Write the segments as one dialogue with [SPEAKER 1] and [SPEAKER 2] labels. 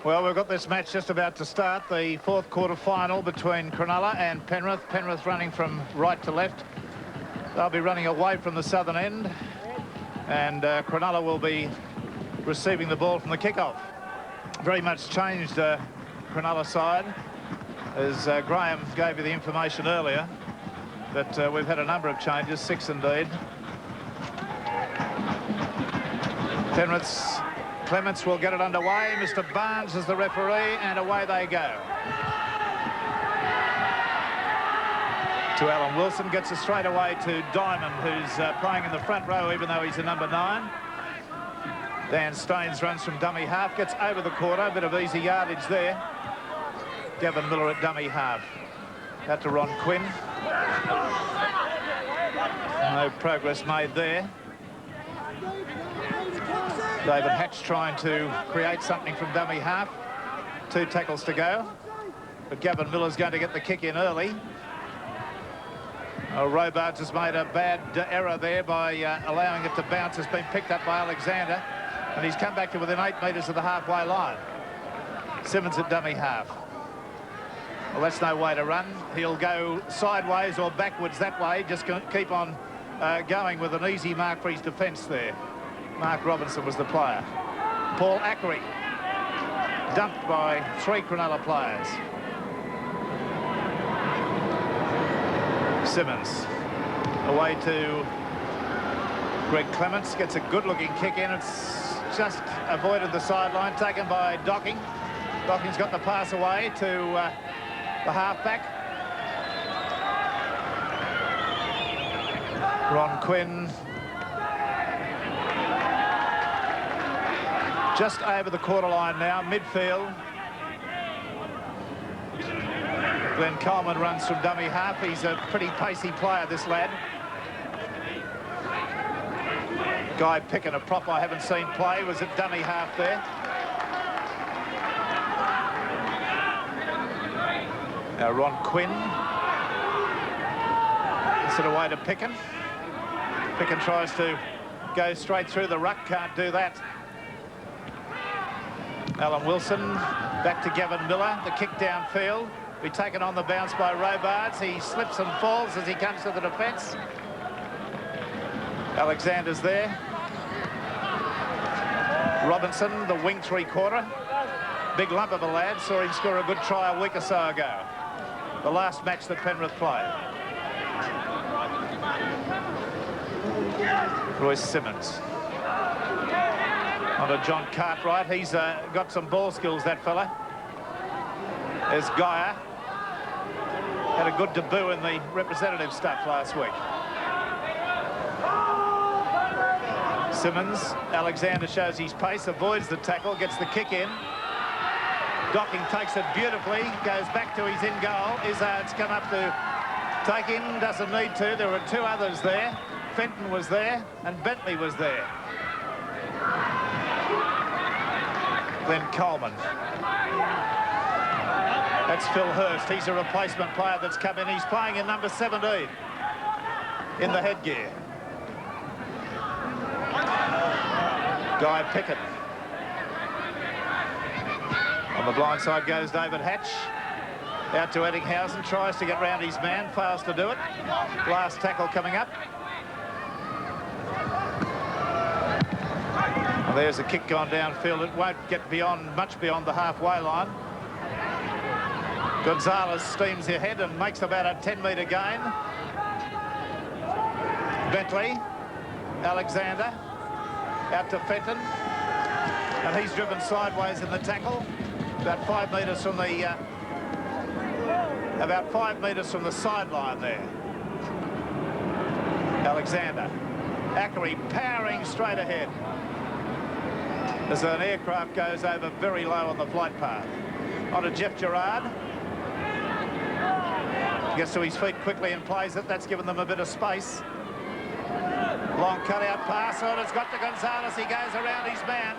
[SPEAKER 1] Well, we've got this match just about to start, the fourth quarter final between Cronulla and Penrith. Penrith running from right to left. They'll be running away from the southern end, and Cronulla will be receiving the ball from the kickoff. Very much changed Cronulla side, as Graham gave you the information earlier, that we've had a number of changes, 6 indeed. Penrith's Clements will get it underway. Mr. Barnes is the referee, and away they go. To Alan Wilson, gets it straight away to Diamond, who's playing in the front row, even though he's a number 9. Dan Staines runs from dummy half, gets over the quarter, a bit of easy yardage there. Gavin Miller at dummy half. Out to Ron Quinn. No progress made there. David Hatch trying to create something from dummy half. 2 tackles to go. But Gavin Miller's going to get the kick in early. Robards has made a bad error there by allowing it to bounce. It's been picked up by Alexander, and he's come back to within 8 metres of the halfway line. Simmons at dummy half. Well, that's no way to run. He'll go sideways or backwards that way. Just keep on going with an easy mark for his defence there. Mark Robinson was the player. Paul Ackery, dumped by 3 Cronulla players. Simmons, away to Greg Clements, gets a good-looking kick in. It's just avoided the sideline, taken by Docking. Docking's got the pass away to the halfback. Ron Quinn just over the quarter line now, midfield. Glenn Coleman runs from dummy half. He's a pretty pacey player, this lad. Guy Picken, a prop I haven't seen play, was at dummy half there. Now Ron Quinn. Gets it away to Picken. Picken tries to go straight through the ruck, can't do that. Alan Wilson, back to Gavin Miller, the kick downfield. Be taken on the bounce by Robards. He slips and falls as he comes to the defence. Alexander's there. Robinson, the wing 3-quarter. Big lump of a lad, saw him score a good try a week or so ago. The last match that Penrith played. Royce Simmons. On to John Cartwright. He's got some ball skills, that fella. There's Geyer. Had a good debut in the representative stuff last week. Simmons. Alexander shows his pace, avoids the tackle, gets the kick in. Docking takes it beautifully, goes back to his in-goal. Izzard's come up to take in, doesn't need to. There were 2 others there. Fenton was there, and Bentley was there. Glenn Coleman. That's Phil Hurst. He's a replacement player that's come in. He's playing in number 17 in the headgear. Guy Pickett. On the blind side goes David Hatch. Out to Ettingshausen, tries to get round his man, fails to do it. Last tackle coming up. Well, there's a kick gone downfield. It won't get much beyond the halfway line. Gonzalez steams ahead and makes about a 10-metre gain. Bentley, Alexander, out to Fenton, and he's driven sideways in the tackle. About 5 metres from the sideline there. Alexander, Ackery powering straight ahead as an aircraft goes over very low on the flight path. On to Jeff Gerard. Gets to his feet quickly and plays it. That's given them a bit of space. Long cutout pass on. It's got to Gonzalez. He goes around his man.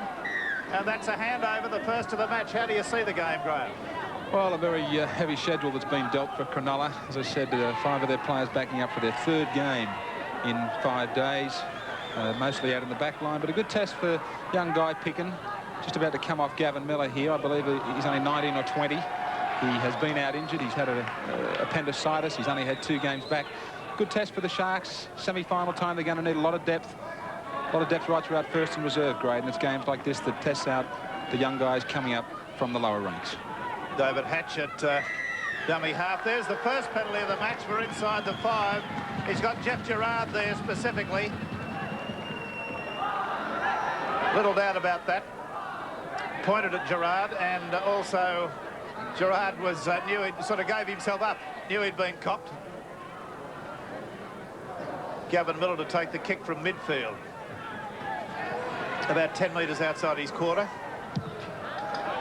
[SPEAKER 1] And that's a handover, the first of the match. How do you see the game, Graham?
[SPEAKER 2] Well, a very heavy schedule that's been dealt for Cronulla. As I said, 5 of their players backing up for their 3rd game in 5 days. Mostly out in the back line, but a good test for young Guy Picken. just about to come off Gavin Miller here. I believe he's only 19 or 20. He has been out injured. He's had appendicitis. He's only had 2 games back. Good test for the Sharks. Semi-final time, they're going to need a lot of depth. A lot of depth right throughout first and reserve grade, and it's games like this that tests out the young guys coming up from the lower ranks.
[SPEAKER 1] David Hatch at dummy half. There's the first penalty of the match for inside the 5. He's got Jeff Gerard there specifically. Little doubt about that. Pointed at Gerard, and also Gerard was knew he sort of gave himself up, knew he'd been copped. Gavin Miller to take the kick from midfield. About 10 metres outside his quarter.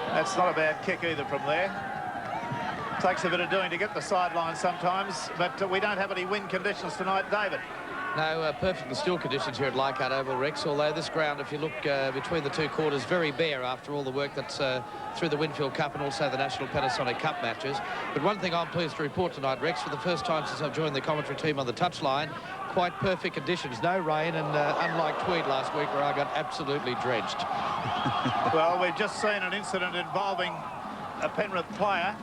[SPEAKER 1] That's not a bad kick either from there. Takes a bit of doing to get the sideline sometimes, but we don't have any wind conditions tonight, David.
[SPEAKER 3] No, perfectly still conditions here at Leichhardt Oval, Rex, although this ground, if you look between the 2 quarters, very bare after all the work that's through the Winfield Cup and also the National Panasonic Cup matches. But one thing I'm pleased to report tonight, Rex, for the first time since I've joined the commentary team on the touchline, quite perfect conditions. No rain, and unlike Tweed last week where I got absolutely drenched.
[SPEAKER 1] Well, we've just seen an incident involving a Penrith player.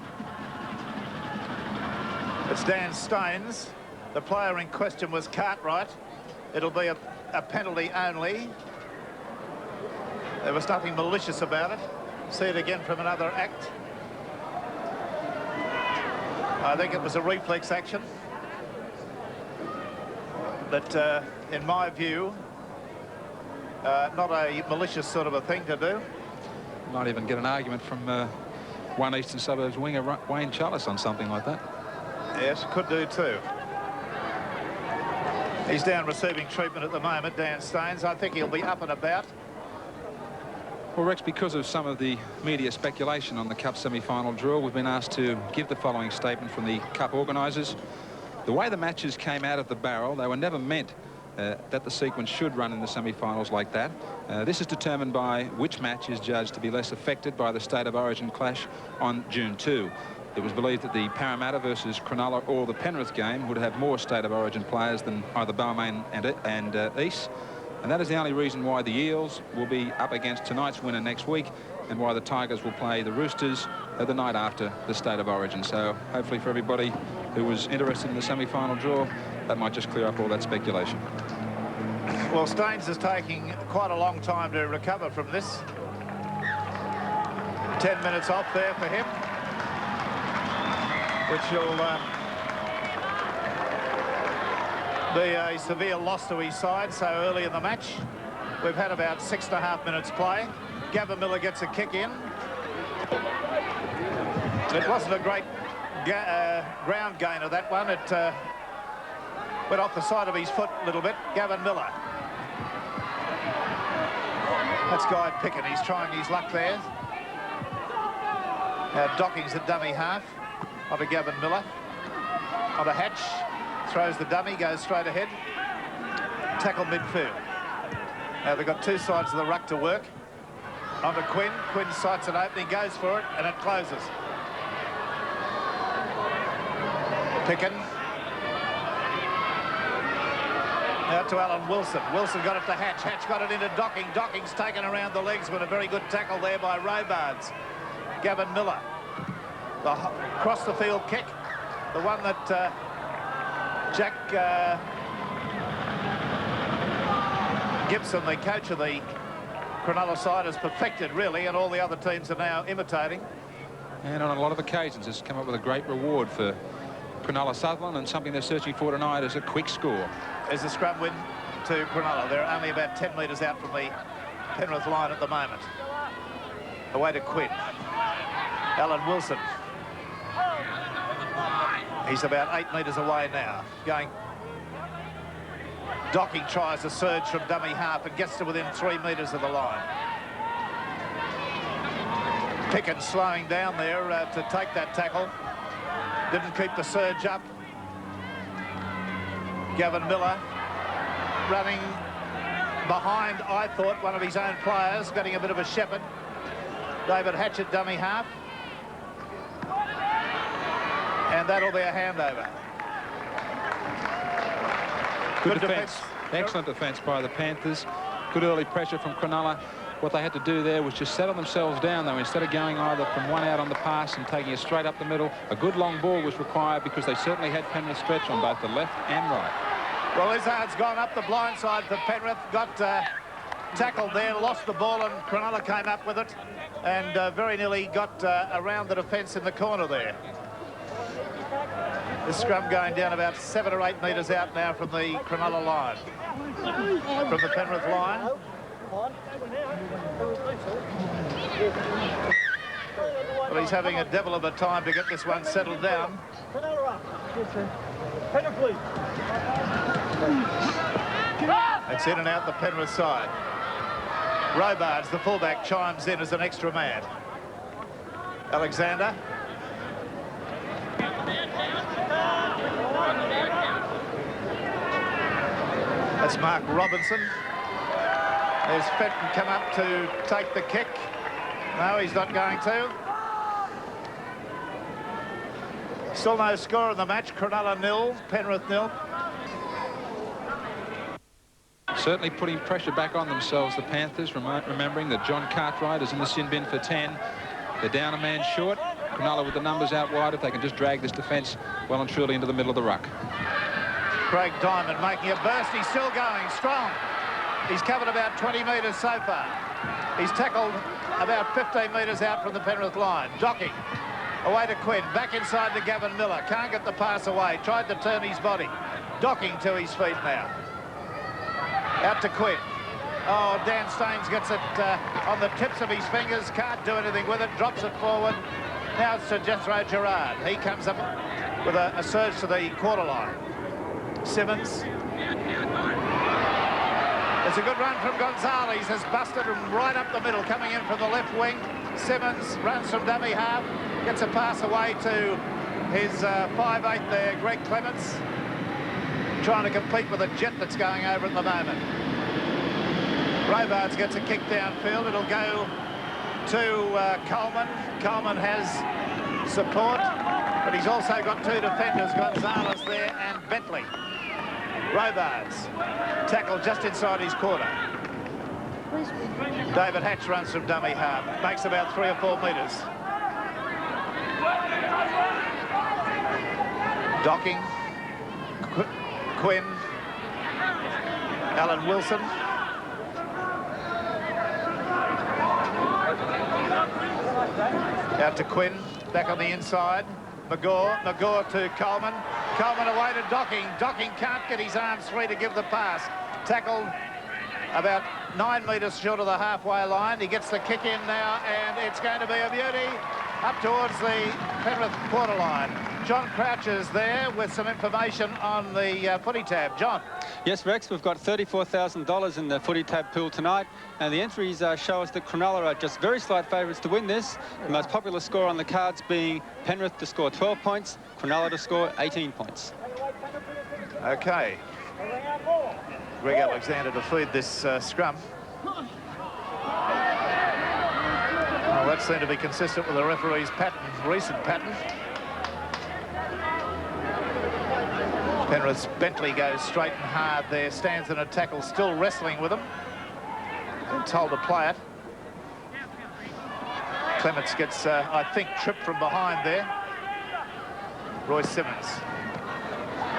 [SPEAKER 1] It's Dan Staines. The player in question was Cartwright. It'll be a penalty only. There was nothing malicious about it. See it again from another act. I think it was a reflex action. But in my view, not a malicious sort of a thing to do.
[SPEAKER 2] Might even get an argument from one Eastern Suburbs winger, Wayne Chalice, on something like that.
[SPEAKER 1] Yes, could do too. He's down receiving treatment at the moment, Dan Staines. I think he'll be up and about.
[SPEAKER 2] Well, Rex, because of some of the media speculation on the Cup semi-final draw, we've been asked to give the following statement from the Cup organisers. The way the matches came out of the barrel, they were never meant that the sequence should run in the semi-finals like that. This is determined by which match is judged to be less affected by the State of Origin clash on June 2. It was believed that the Parramatta versus Cronulla or the Penrith game would have more State of Origin players than either Balmain and East. And that is the only reason why the Eels will be up against tonight's winner next week, and why the Tigers will play the Roosters the night after the State of Origin. So hopefully for everybody who was interested in the semi-final draw, that might just clear up all that speculation.
[SPEAKER 1] Well, Staines is taking quite a long time to recover from this. 10 minutes off there for him, which will be a severe loss to his side so early in the match. We've had about 6.5 minutes play. Gavin Miller gets a kick in. It wasn't a great ground gain of that one. It went off the side of his foot a little bit. Gavin Miller. That's Guy Pickett. He's trying his luck there. Docking's at dummy half. Onto Gavin Miller. Onto Hatch. Throws the dummy, goes straight ahead. Tackle midfield. Now they've got 2 sides of the ruck to work. Onto Quinn. Quinn sights an opening, goes for it, and it closes. Picken. Now to Alan Wilson. Wilson got it to Hatch. Hatch got it into Docking. Docking's taken around the legs with a very good tackle there by Robards. Gavin Miller. The cross the field kick. The one that Jack Gibson, the coach of the Cronulla side, has perfected really, and all the other teams are now imitating.
[SPEAKER 2] And on a lot of occasions it's come up with a great reward for Cronulla-Sutherland, and something they're searching for tonight is a quick score. There's a scrum win to Cronulla. They're only about 10 metres out from the Penrith line at the moment. Away to Quinn. Alan Wilson. He's about 8 metres away now. Going. Docking tries a surge from dummy half and gets to within 3 metres of the line. Pickett slowing down there to take that tackle. Didn't keep the surge up. Gavin Miller running behind, I thought, one of his own players, getting a bit of a shepherd. David Hatchett, dummy half. And that'll be a handover. Good defence. Excellent defence by the Panthers. Good early pressure from Cronulla. What they had to do there was just settle themselves down, though. Instead of going either from one out on the pass and taking it straight up the middle, a good long ball was required because they certainly had Penrith stretch on both the left and right.
[SPEAKER 1] Well, Izzard's gone up the blind side for Penrith, got tackled there, lost the ball, and Cronulla came up with it and very nearly got around the defence in the corner there. The scrum going down about 7 or 8 metres out now from the Cronulla line. From the Penrith line. Well, he's having a devil of a time to get this one settled down. It's in and out the Penrith side. Robards, the fullback, chimes in as an extra man. Alexander. That's Mark Robinson. There's Fenton come up to take the kick. No, he's not going to. Still no score in the match. Cronulla 0, Penrith 0.
[SPEAKER 2] Certainly putting pressure back on themselves, the Panthers, remembering that John Cartwright is in the sin bin for 10. They're down a man short. Cronulla with the numbers out wide, if they can just drag this defence well and truly into the middle of the ruck.
[SPEAKER 1] Craig Diamond making a burst. He's still going strong. He's covered about 20 metres so far. He's tackled about 15 metres out from the Penrith line. Docking away to Quinn. Back inside to Gavin Miller. Can't get the pass away. Tried to turn his body. Docking to his feet now. Out to Quinn. Oh, Dan Staines gets it on the tips of his fingers. Can't do anything with it. Drops it forward. Now it's to Jethro Gerard. He comes up with a surge to the quarter line. Simmons. It's a good run from Gonzalez. Has busted him right up the middle, coming in from the left wing. Simmons runs from dummy half. Gets a pass away to his 5'8" there, Greg Clements. Trying to compete with a jet that's going over at the moment. Robards gets a kick downfield. It'll go to Coleman. Coleman has support, but he's also got 2 defenders, Gonzalez there and Bentley. Robards tackled just inside his quarter. David Hatch runs from dummy half. Makes about 3 or 4 metres. Docking. Quinn. Alan Wilson. Out to Quinn. Back on the inside. McGaw to Coleman. Coleman away to Docking. Docking can't get his arms free to give the pass. Tackled about 9 metres short of the halfway line. He gets the kick in now, and it's going to be a beauty up towards the Penrith quarter line. John Crouch is there with some information on the footy tab. John.
[SPEAKER 4] Yes, Rex, we've got $34,000 in the footy tab pool tonight, and the entries show us that Cronulla are just very slight favourites to win this. The most popular score on the cards being Penrith to score 12 points, Cronulla to score 18 points.
[SPEAKER 1] Okay. Greg Alexander to feed this scrum. Well, that seemed to be consistent with the referee's pattern, recent pattern. Penrith's Bentley goes straight and hard there, stands in a tackle, still wrestling with him. Been told to play it. Clements gets, I think, tripped from behind there. Royce Simmons.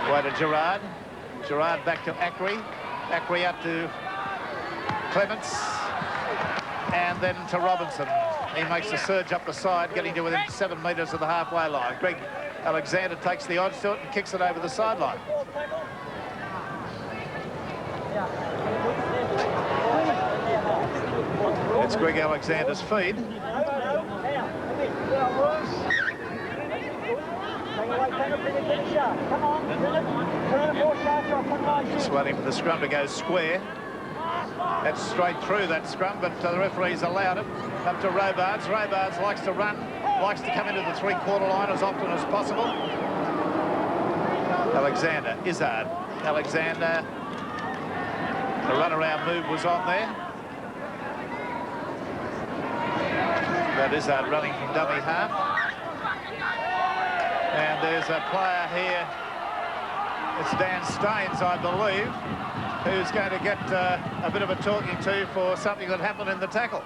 [SPEAKER 1] Away to Gerard. Gerard back to Ackery. Ackery out to Clements. And then to Robinson. He makes the surge up the side, getting to within 7 metres of the halfway line. Greg Alexander takes the odds to it and kicks it over the sideline. It's Greg Alexander's feed. Just waiting for the scrum to go square. That's straight through that scrum, but the referee's allowed it. Up to Robards. Robards likes to run, likes to come into the three-quarter line as often as possible. Alexander, Izzard. Alexander, the run-around move was on there. But Izzard running from dummy half. And there's a player here It's Dan Staines, I believe, who's going to get a bit of a talking to for something that happened in the tackle.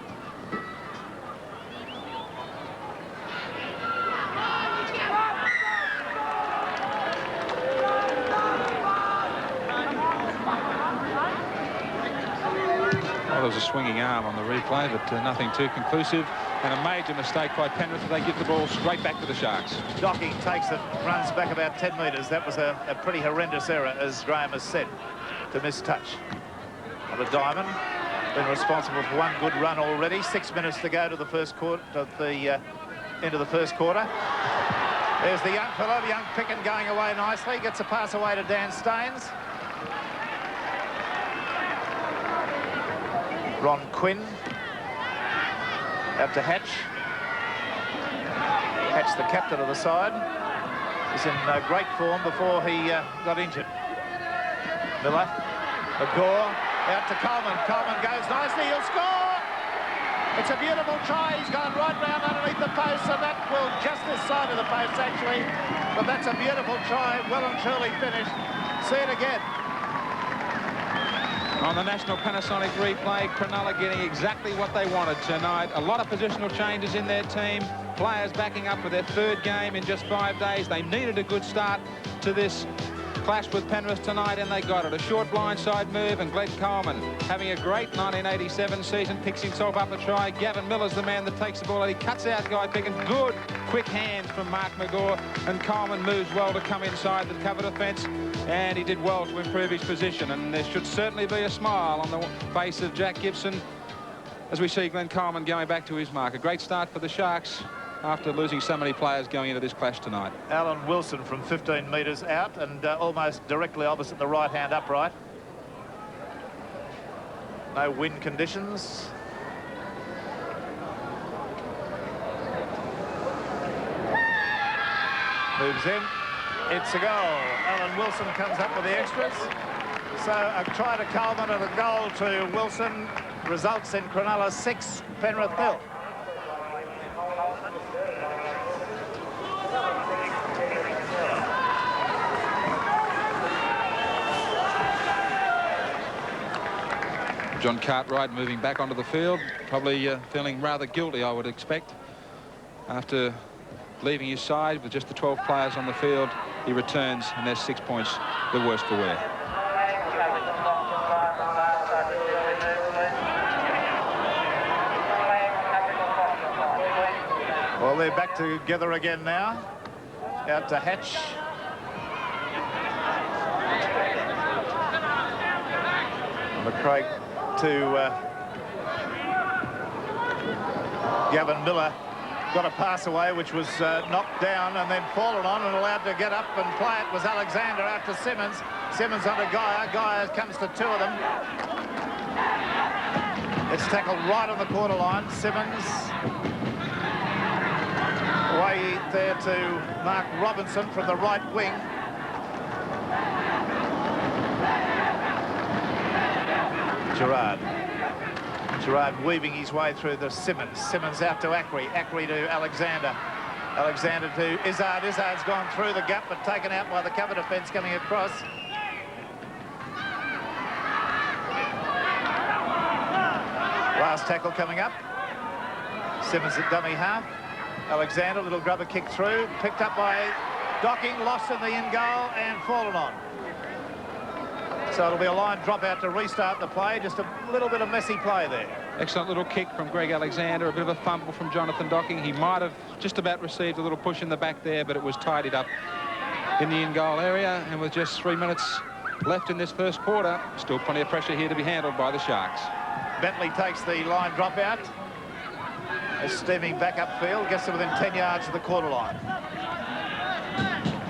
[SPEAKER 2] Well, there was a swinging arm on the replay, but nothing too conclusive. And a major mistake by Penrith. They give the ball straight back to the Sharks.
[SPEAKER 1] Docking takes it, runs back about 10 metres. That was a pretty horrendous error, as Graham has said, to miss touch. Well, the Diamond been responsible for one good run already. 6 minutes to go to the first quarter, to the end of the first quarter. There's the young fellow, young Picken, going away nicely. Gets a pass away to Dan Staines. Ron Quinn out to Hatch. Hatch, the captain of the side, is in great form before he got injured. Miller, Gore, out to Coleman. Coleman goes nicely, he'll score! It's a beautiful try. He's gone right round underneath the post, and that will just this side of the post, actually. But that's a beautiful try, well and truly finished. See it again.
[SPEAKER 2] On the national Panasonic replay, Cronulla getting exactly what they wanted tonight. A lot of positional changes in their team. Players backing up for their third game in just 5 days. They needed a good start to this clash with Penrith tonight, and they got it. A short blindside move, and Glenn Coleman, having a great 1987 season, picks himself up a try. Gavin Miller's the man that takes the ball, and he cuts out Guy Picken. Good, quick hands from Mark McGaw, and Coleman moves well to come inside the cover defence, and he did well to improve his position. And there should certainly be a smile on the face of Jack Gibson as we see Glenn Coleman going back to his mark. A great start for the Sharks after losing so many players going into this clash tonight.
[SPEAKER 1] Alan Wilson from 15 metres out and almost directly opposite the right-hand upright. No wind conditions. Moves in. It's a goal. Alan Wilson comes up with the extras. So a try to Coleman and a goal to Wilson results in Cronulla 6, Penrith 0.
[SPEAKER 2] John Cartwright moving back onto the field, probably feeling rather guilty, I would expect. After leaving his side with just the 12 players on the field, he returns, and there's 6 points, the worst for wear.
[SPEAKER 1] Well, they're back together again now. Out to Hatch. McCraig to Gavin Miller. Got a pass away which was knocked down and then fallen on, and allowed to get up and play it was Alexander out to Simmons. Simmons onto Geyer. Geyer comes to two of them. It's tackled right on the quarter line. Simmons away there to Mark Robinson from the right wing. Gerard weaving his way through the Simmons. Simmons out to Ackery. Ackery to Alexander. Alexander to Izzard. Izzard's gone through the gap but taken out by the cover defence coming across. Last tackle coming up. Simmons at dummy half. Alexander, little grubber kick through. Picked up by Docking, lost in the in goal and fallen on. So it'll be a line drop out to restart the play. Just a little bit of messy play there.
[SPEAKER 2] Excellent little kick from Greg Alexander. A bit of a fumble from Jonathon Docking. He might have just about received a little push in the back there, but it was tidied up in the in-goal area. And with just 3 minutes left in this first quarter, still plenty of pressure here to be handled by the Sharks.
[SPEAKER 1] Bentley takes the line drop out. Is steaming back upfield. Gets to within 10 yards of the quarter line.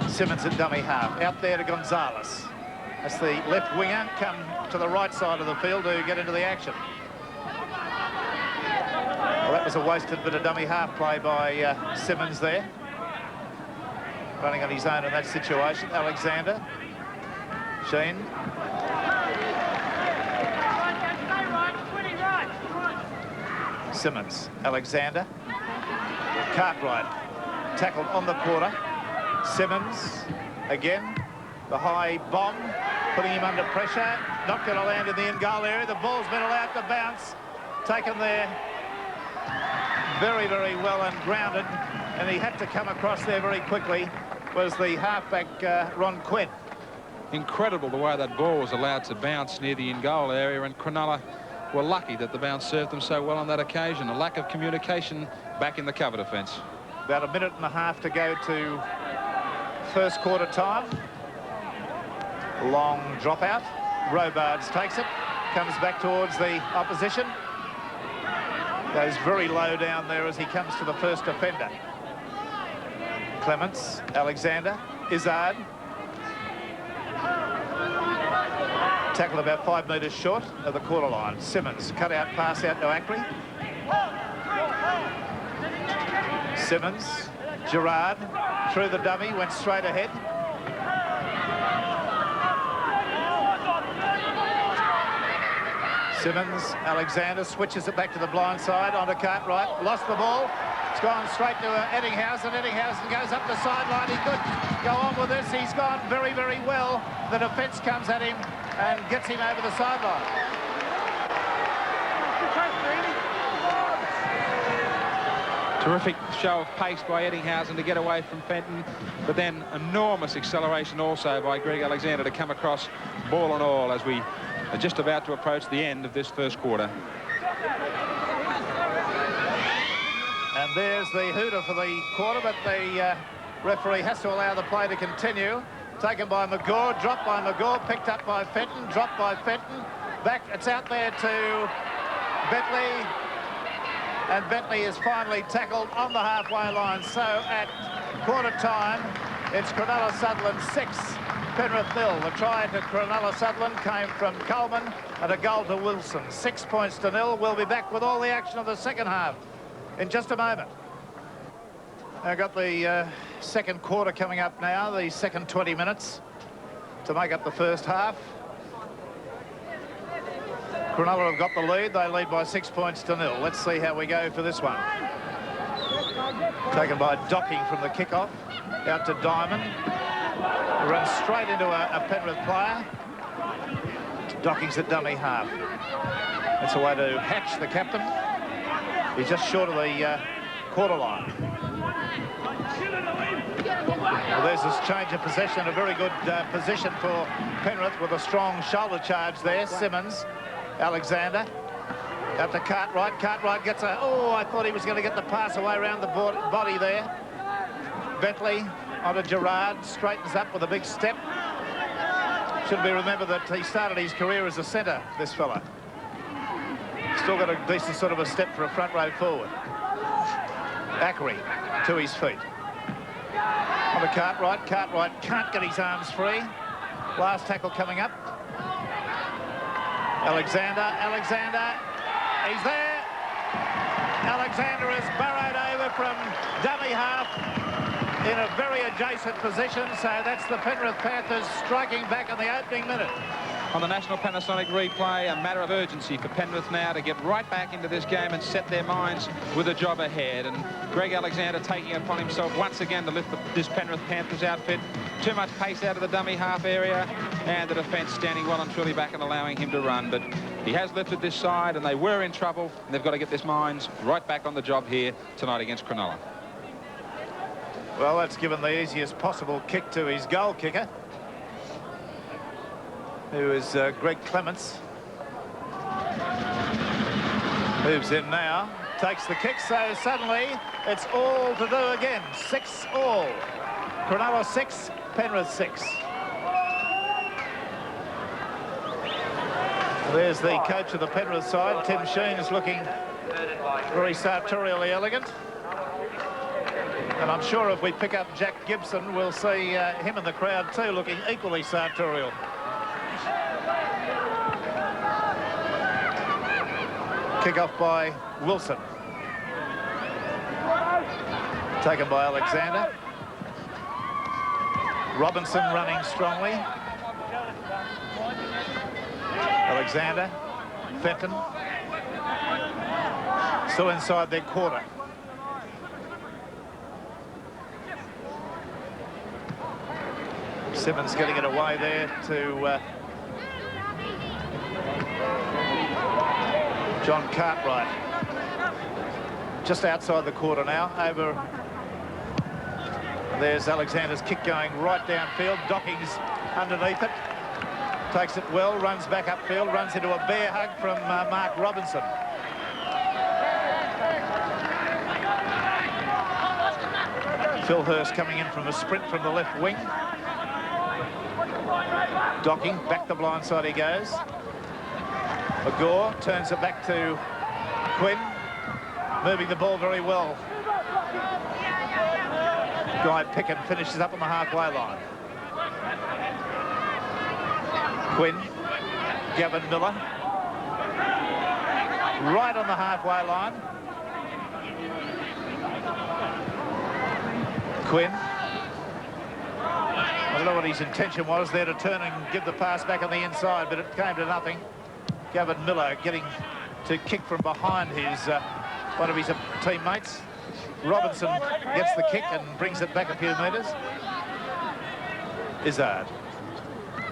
[SPEAKER 1] Simmons at dummy half. Out there to Gonzalez. That's the left winger come to the right side of the field to get into the action. Well, that was a wasted bit of dummy half play by Simmons there. Running on his own in that situation. Alexander. Sheen. Simmons. Alexander. Cartwright. Tackled on the quarter. Simmons again. The high bomb, putting him under pressure. Not going to land in the in-goal area. The ball's been allowed to bounce. Taken there very, very well and grounded. And he had to come across there very quickly. Was the halfback, Ron Quinn.
[SPEAKER 2] Incredible the way that ball was allowed to bounce near the in-goal area, and Cronulla were lucky that the bounce served them so well on that occasion. A lack of communication back in the cover defence.
[SPEAKER 1] About a minute and a half to go to first quarter time. Long dropout. Robards takes it. Comes back towards the opposition. Goes very low down there as he comes to the first defender. Clements, Alexander, Izzard. Tackle about 5 metres short of the quarter line. Simmons, cut out, pass out to Ackley. Simmons, Gerard, through the dummy, went straight ahead. Simmons, Alexander switches it back to the blind side, onto Cartwright, lost the ball. It's gone straight to Ettingshausen. Ettingshausen goes up the sideline. He could go on with this. He's gone very, very well. The defence comes at him and gets him over the sideline.
[SPEAKER 2] Terrific show of pace by Ettingshausen to get away from Fenton, but then enormous acceleration also by Greg Alexander to come across, ball and all, as we are just about to approach the end of this first quarter.
[SPEAKER 1] And there's the hooter for the quarter, but the referee has to allow the play to continue. Taken by McGaw, dropped by McGaw, picked up by Fenton, dropped by Fenton. Back, it's out there to Bentley. And Bentley is finally tackled on the halfway line. So at quarter time, it's Cronulla-Sutherland 6, Penrith 0. The try to Cronulla-Sutherland came from Coleman and a goal to Wilson. 6 points to 0. We'll be back with all the action of the second half in just a moment. I've got the second quarter coming up now, the second 20 minutes to make up the first half. Cronulla have got the lead. They lead by 6 points to 0. Let's see how we go for this one. Taken by Docking from the kickoff. Out to Diamond. Runs straight into a Penrith player. Docking's at dummy half. That's a way to Hatch, the captain. He's just short of the quarter line. Well, there's this change of possession. A very good position for Penrith with a strong shoulder charge there. Simmons. Alexander out to Cartwright. Cartwright gets a... Oh, I thought he was going to get the pass away around the body there. Bentley onto Gerard. Straightens up with a big step. Should be remembered that he started his career as a centre, this fella. Still got a decent sort of a step for a front row forward. Ackery to his feet. Onto Cartwright. Cartwright can't get his arms free. Last tackle coming up. Alexander, he's there. Alexander is burrowed over from dummy half in a very adjacent position, so that's the Penrith Panthers striking back in the opening minute.
[SPEAKER 2] On the National Panasonic replay, a matter of urgency for Penrith now to get right back into this game and set their minds with a job ahead. And Greg Alexander taking it upon himself once again to lift this Penrith Panthers outfit. Too much pace out of the dummy half area, and the defence standing well and truly back and allowing him to run. But he has lifted this side, and they were in trouble, and they've got to get their minds right back on the job here tonight against Cronulla.
[SPEAKER 1] Well, that's given the easiest possible kick to his goal kicker, who is Greg Clements. Moves in now, takes the kick, so suddenly it's all to do again. 6-all. Cronulla 6, Penrith 6. There's the coach of the Penrith side, Tim Sheen, is looking very sartorially elegant. And I'm sure if we pick up Jack Gibson, we'll see him in the crowd too, looking equally sartorial. Kick off by Wilson. Taken by Alexander. Robinson running strongly. Alexander. Fenton. Still inside their quarter. Simmons getting it away there to John Cartwright. Just outside the quarter now. Over. There's Alexander's kick going right downfield. Docking's underneath it. Takes it well, runs back upfield, runs into a bear hug from Mark Robinson. Phil Hurst coming in from a sprint from the left wing. Docking, back the blind side he goes. Magore turns it back to Quinn, moving the ball very well. Guy Pickett finishes up on the halfway line. Quinn, Gavin Miller, right on the halfway line. Quinn. I don't know what his intention was there, to turn and give the pass back on the inside, but it came to nothing. Gavin Miller getting to kick from behind his one of his teammates. Robinson gets the kick and brings it back a few metres. Izzard.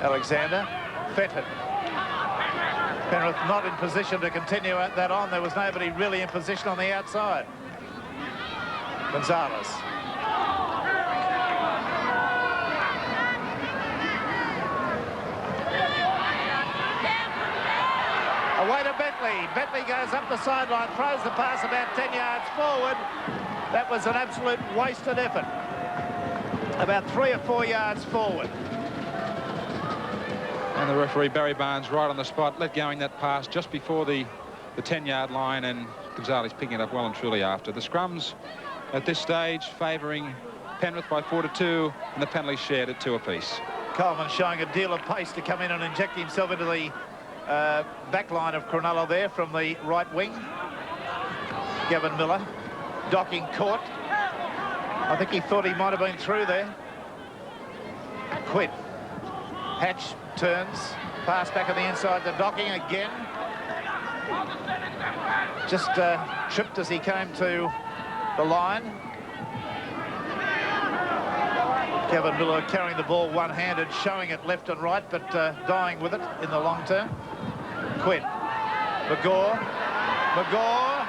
[SPEAKER 1] Alexander. Fenton. Penrith not in position to continue that on. There was nobody really in position on the outside. Gonzalez. Away to Bentley. Bentley goes up the sideline, throws the pass about 10 yards forward. That was an absolute wasted effort. About 3 or 4 yards forward.
[SPEAKER 2] And the referee, Barry Barnes, right on the spot, let going that pass just before the 10-yard line, and Gonzalez picking it up well and truly after. The scrums at this stage favouring Penrith by 4-2, and the penalties shared at 2 apiece.
[SPEAKER 1] Coleman showing a deal of pace to come in and inject himself into the back line of Cronulla there from the right wing. Gavin Miller. Docking caught. I think he thought he might have been through there. Quinn. Hatch turns, pass back on the inside to Docking again. Just tripped as he came to the line. Gavin Miller carrying the ball one-handed, showing it left and right, but dying with it in the long term. Quinn. Magore. Magore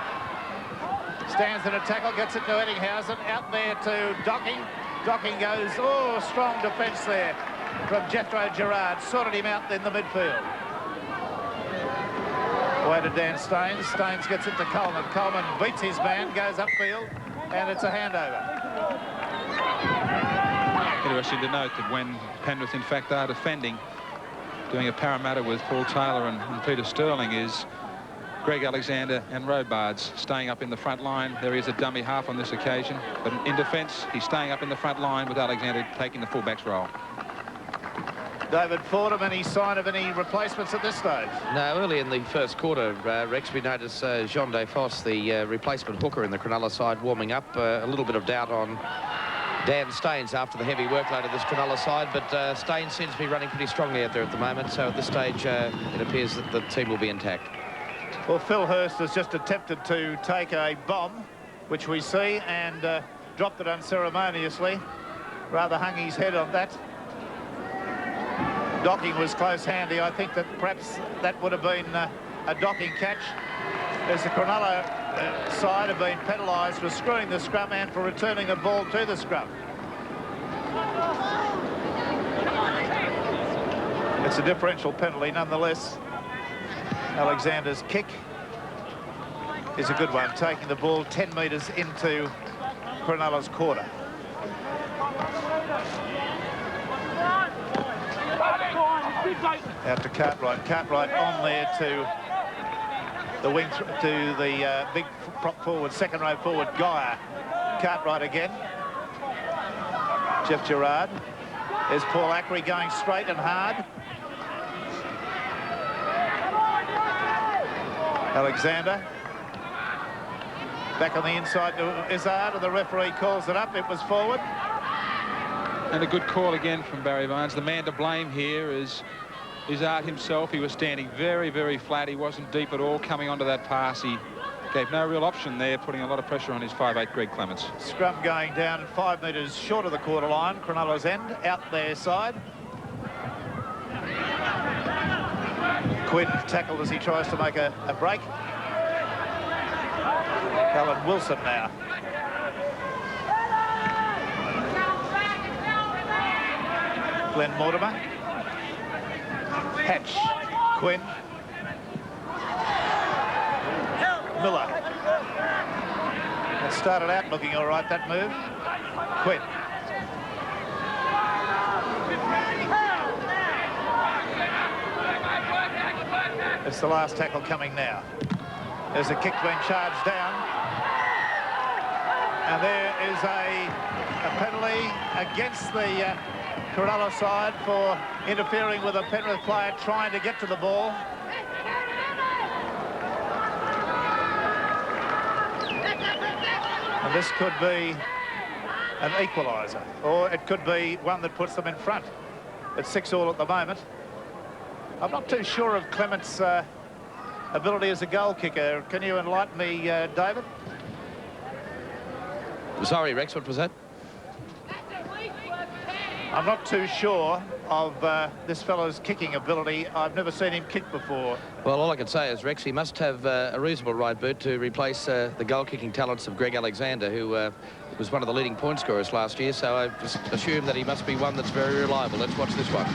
[SPEAKER 1] stands in a tackle, gets it to Ettingshausen, out there to Docking. Docking goes, oh, strong defence there from Jethro Gerard, sorted him out in the midfield. Away to Dan Staines. Staines gets it to Coleman. Coleman beats his man, goes upfield, and it's a handover.
[SPEAKER 2] Interesting to note that when Penrith, in fact, are defending, doing a Parramatta with Paul Taylor and Peter Sterling, is Greg Alexander and Robards staying up in the front line. There is a dummy half on this occasion, but in defence, he's staying up in the front line with Alexander taking the fullback's role.
[SPEAKER 1] David Fordham, any sign of any replacements at this stage?
[SPEAKER 3] No, early in the first quarter, Rex, we noticed Jean Desfos, the replacement hooker in the Cronulla side, warming up. A little bit of doubt on Dan Staines after the heavy workload of this Cronulla side, but Staines seems to be running pretty strongly out there at the moment, so at this stage it appears that the team will be intact.
[SPEAKER 1] Well, Phil Hurst has just attempted to take a bomb, which we see, and dropped it unceremoniously. Rather hung his head on that. Docking was close handy. I think that perhaps that would have been a Docking catch, as the Cronulla side have been penalised for screwing the scrum and for returning the ball to the scrum. It's a differential penalty nonetheless. Alexander's kick is a good one, taking the ball 10 metres into Cronulla's quarter. Out to Cartwright. Cartwright on there to the wing, to the big prop forward, second row forward, Geyer. Cartwright again. Jeff Gerard. There's Paul Ackery going straight and hard. Alexander. Back on the inside to Izzard, and the referee calls it up. It was forward.
[SPEAKER 2] And a good call again from Barry Barnes. The man to blame here is Art himself. He was standing very, very flat. He wasn't deep at all coming onto that pass. He Gave no real option there, putting a lot of pressure on his 5'8" Greg Clements.
[SPEAKER 1] Scrum going down 5 metres short of the quarter line. Cronulla's end, out their side. Quinn tackled as he tries to make a break. Alan Wilson now. Glenn Mortimer. Hatch. Quinn. Miller. It started out looking all right, that move. Quinn. It's the last tackle coming now. There's a kick being charged down. And there is a penalty against the Cronulla side for interfering with a Penrith player trying to get to the ball. And this could be an equaliser, or it could be one that puts them in front. It's 6-all at the moment. I'm not too sure of Clement's ability as a goal kicker. Can you enlighten me, David?
[SPEAKER 3] Sorry, Rex, what was that?
[SPEAKER 1] I'm not too sure of this fellow's kicking ability. I've never seen him kick before.
[SPEAKER 3] Well, all I can say is, Rex, he must have a reasonable right boot to replace the goal-kicking talents of Greg Alexander, who was one of the leading point scorers last year, so I just assume that he must be one that's very reliable. Let's watch this one.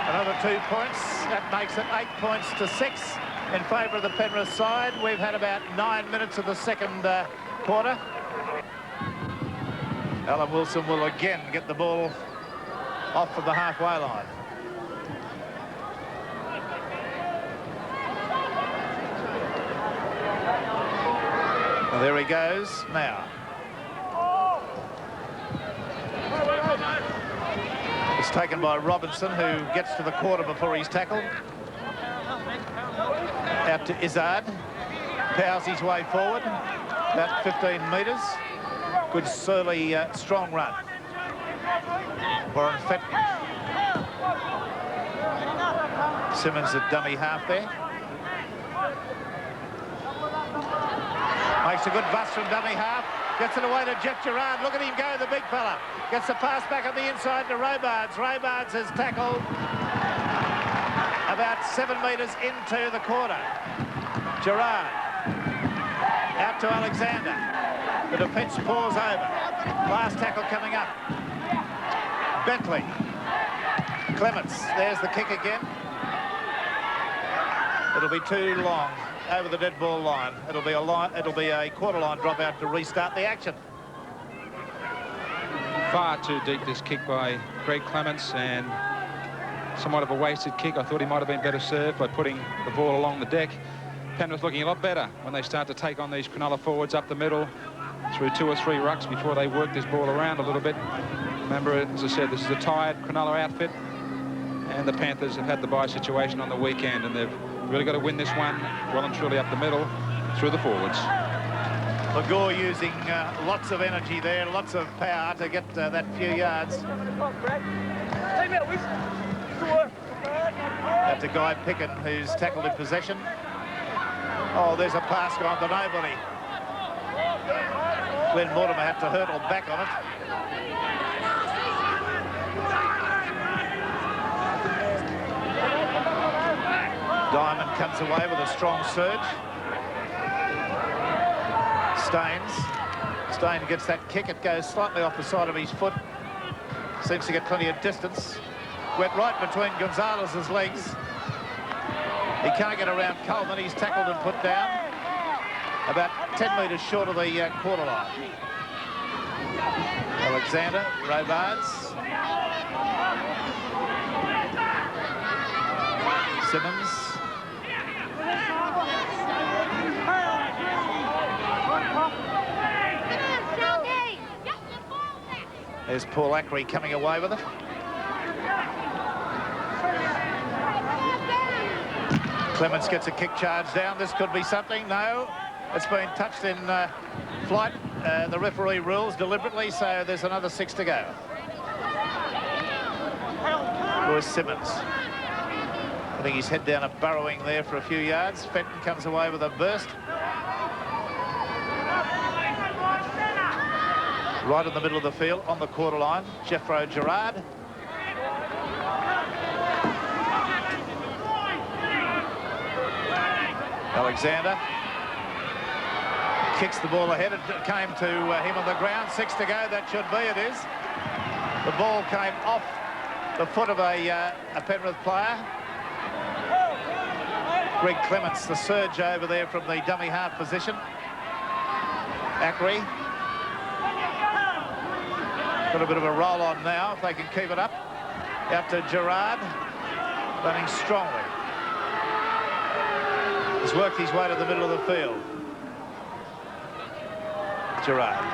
[SPEAKER 1] Another 2 points. That makes it 8 points to 6 in favour of the Penrith side. We've had about 9 minutes of the second quarter. Alan Wilson will again get the ball off from the halfway line. And there he goes now. It's taken by Robinson, who gets to the quarter before he's tackled. Out to Izzard. Powers his way forward, about 15 metres. Good, surly, strong run. Warren Fett. Simmons at dummy half there. Makes a good bust from dummy half. Gets it away to Jeff Gerard. Look at him go, the big fella. Gets the pass back on the inside to Robards. Robards has tackled about 7 metres into the quarter. Gerard. Out to Alexander. The defence pours over. Last tackle coming up. Bentley. Clements. There's the kick again. It'll be too long over the dead ball line. It'll be a quarter line dropout to restart the action.
[SPEAKER 2] Far too deep, this kick by Greg Clements, and somewhat of a wasted kick. I thought he might have been better served by putting the ball along the deck. Penrith looking a lot better when they start to take on these Cronulla forwards up the middle through 2 or 3 rucks before they work this ball around a little bit. Remember, as I said, this is a tired Cronulla outfit, and the Panthers have had the bye situation on the weekend, and they've really got to win this one well and truly up the middle through the forwards.
[SPEAKER 1] Gore using lots of energy there, lots of power to get that few yards. Out to Guy Picken, who's tackled in possession. Oh, there's a pass gone to nobody. Glenn Mortimer had to hurtle back on it. Diamond comes away with a strong surge. Stain gets that kick. It goes slightly off the side of his foot. Seems to get plenty of distance. Went right between Gonzalez's legs. He can't get around Coleman. He's tackled and put down. About 10 metres short of the quarter line. Alexander, Robards. Simmons. There's Paul Ackery coming away with it. Clements gets a kick charge down. This could be something. No, it's been touched in flight. The referee rules deliberately, so there's another 6 to go. Lewis Simmons. And Having his head down and burrowing there for a few yards. Fenton comes away with a burst. Right in the middle of the field, on the quarter line, Jeffro Gerard. Alexander kicks the ball ahead. It came to him on the ground. 6 to go. That should be. It is. The ball came off the foot of a Penrith player. Greg Clements, the surge over there from the dummy half position. Ackery. Got a bit of a roll on now, if they can keep it up. Out to Gerard, running strongly. He's worked his way to the middle of the field. Gerard.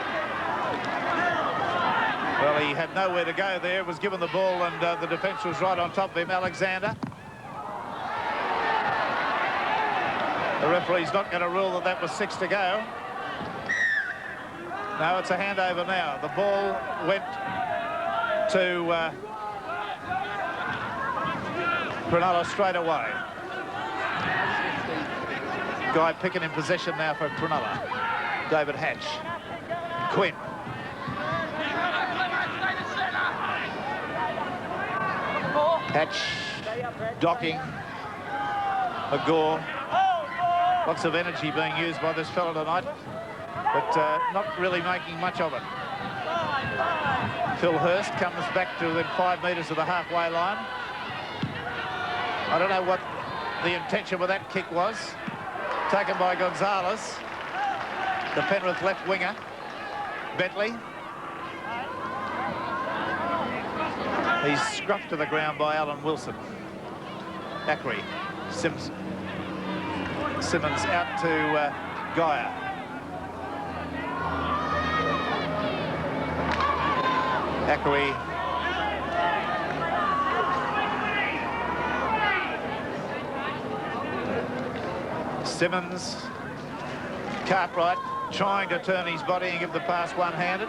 [SPEAKER 1] Well, he had nowhere to go there, was given the ball, and the defence was right on top of him. Alexander. The referee's not going to rule that that was 6 to go. No, it's a handover now. The ball went to Cronulla straight away. Guy picking in possession now for Cronulla. David Hatch. Quinn. Hatch. Docking. McGaw. Lots of energy being used by this fella tonight, but not really making much of it. Phil Hurst comes back to within 5 metres of the halfway line. I don't know what the intention with that kick was. Taken by Gonzalez, the Penrith left winger. Bentley. He's scruffed to the ground by Alan Wilson. Ackery. Simmons out to Geyer. Ackery. Simmons. Cartwright trying to turn his body and give the pass one-handed.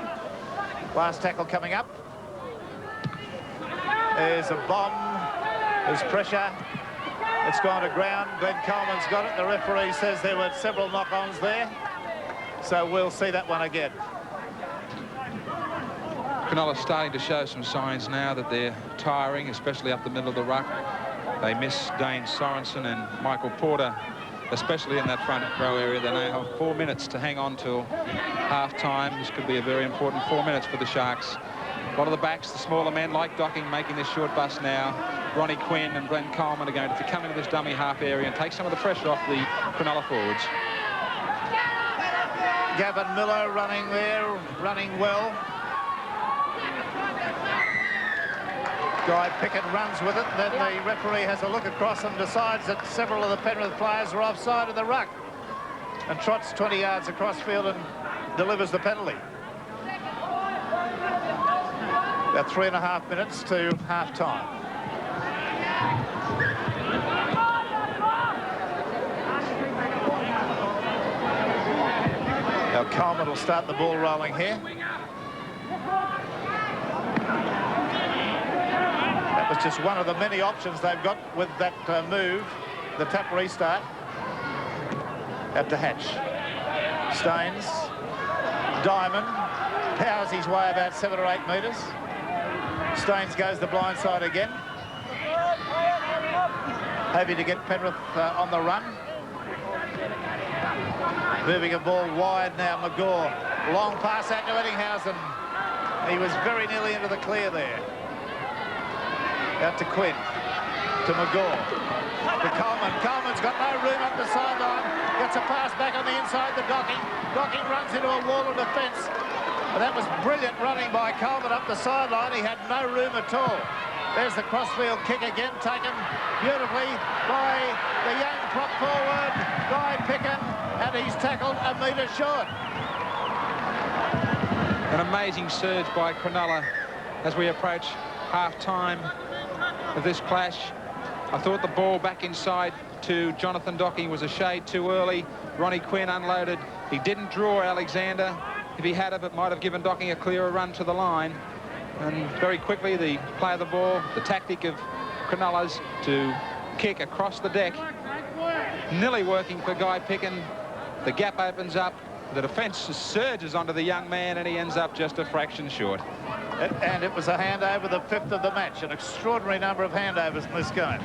[SPEAKER 1] Last tackle coming up. There's a bomb. There's pressure. It's gone to ground. Glenn Coleman's got it. The referee says there were several knock-ons there. So we'll see that one again.
[SPEAKER 2] Cronulla's starting to show some signs now that they're tiring, especially up the middle of the ruck. They miss Dane Sorensen and Michael Porter, especially in that front row area. They now have 4 minutes to hang on till half-time. This could be a very important 4 minutes for the Sharks. A lot of the backs, the smaller men like Docking, making this short bust now. Ronnie Quinn and Glenn Coleman are going to come into this dummy half area and take some of the pressure off the Cronulla forwards.
[SPEAKER 1] Gavin Miller running there, running well. Guy Pickett runs with it, then the referee has a look across and decides that several of the Penrith players are offside of the ruck, and trots 20 yards across field and delivers the penalty. About 3.5 minutes to half-time. Now Coleman will start the ball rolling here. That was just one of the many options they've got with that move, the tap restart. Out to Hatch. Staines. Diamond powers his way about 7 or 8 metres. Staines goes the blind side again. Happy to get Penrith on the run. Moving a ball wide now, McGaw. Long pass out to Ettingshausen. He was very nearly into the clear there. Out to Quinn. To McGaw. To Coleman. Coleman's got no room up the sideline. Gets a pass back on the inside to Docking. Docking runs into a wall of defence. But that was brilliant running by Coleman up the sideline. He had no room at all. There's the crossfield kick again, taken beautifully by the young prop forward, Guy Pickett, and he's tackled a metre short.
[SPEAKER 2] An amazing surge by Cronulla as we approach half-time of this clash. I thought the ball back inside to Jonathon Docking was a shade too early. Ronnie Quinn unloaded. He didn't draw Alexander. If he had it might have given Docking a clearer run to the line. And very quickly, the play of the ball, the tactic of Cronulla's to kick across the deck. Nearly working for Guy Picken. The gap opens up. The defence surges onto the young man, and he ends up just a fraction short.
[SPEAKER 1] And it was a handover, the 5th of the match. An extraordinary number of handovers in this game.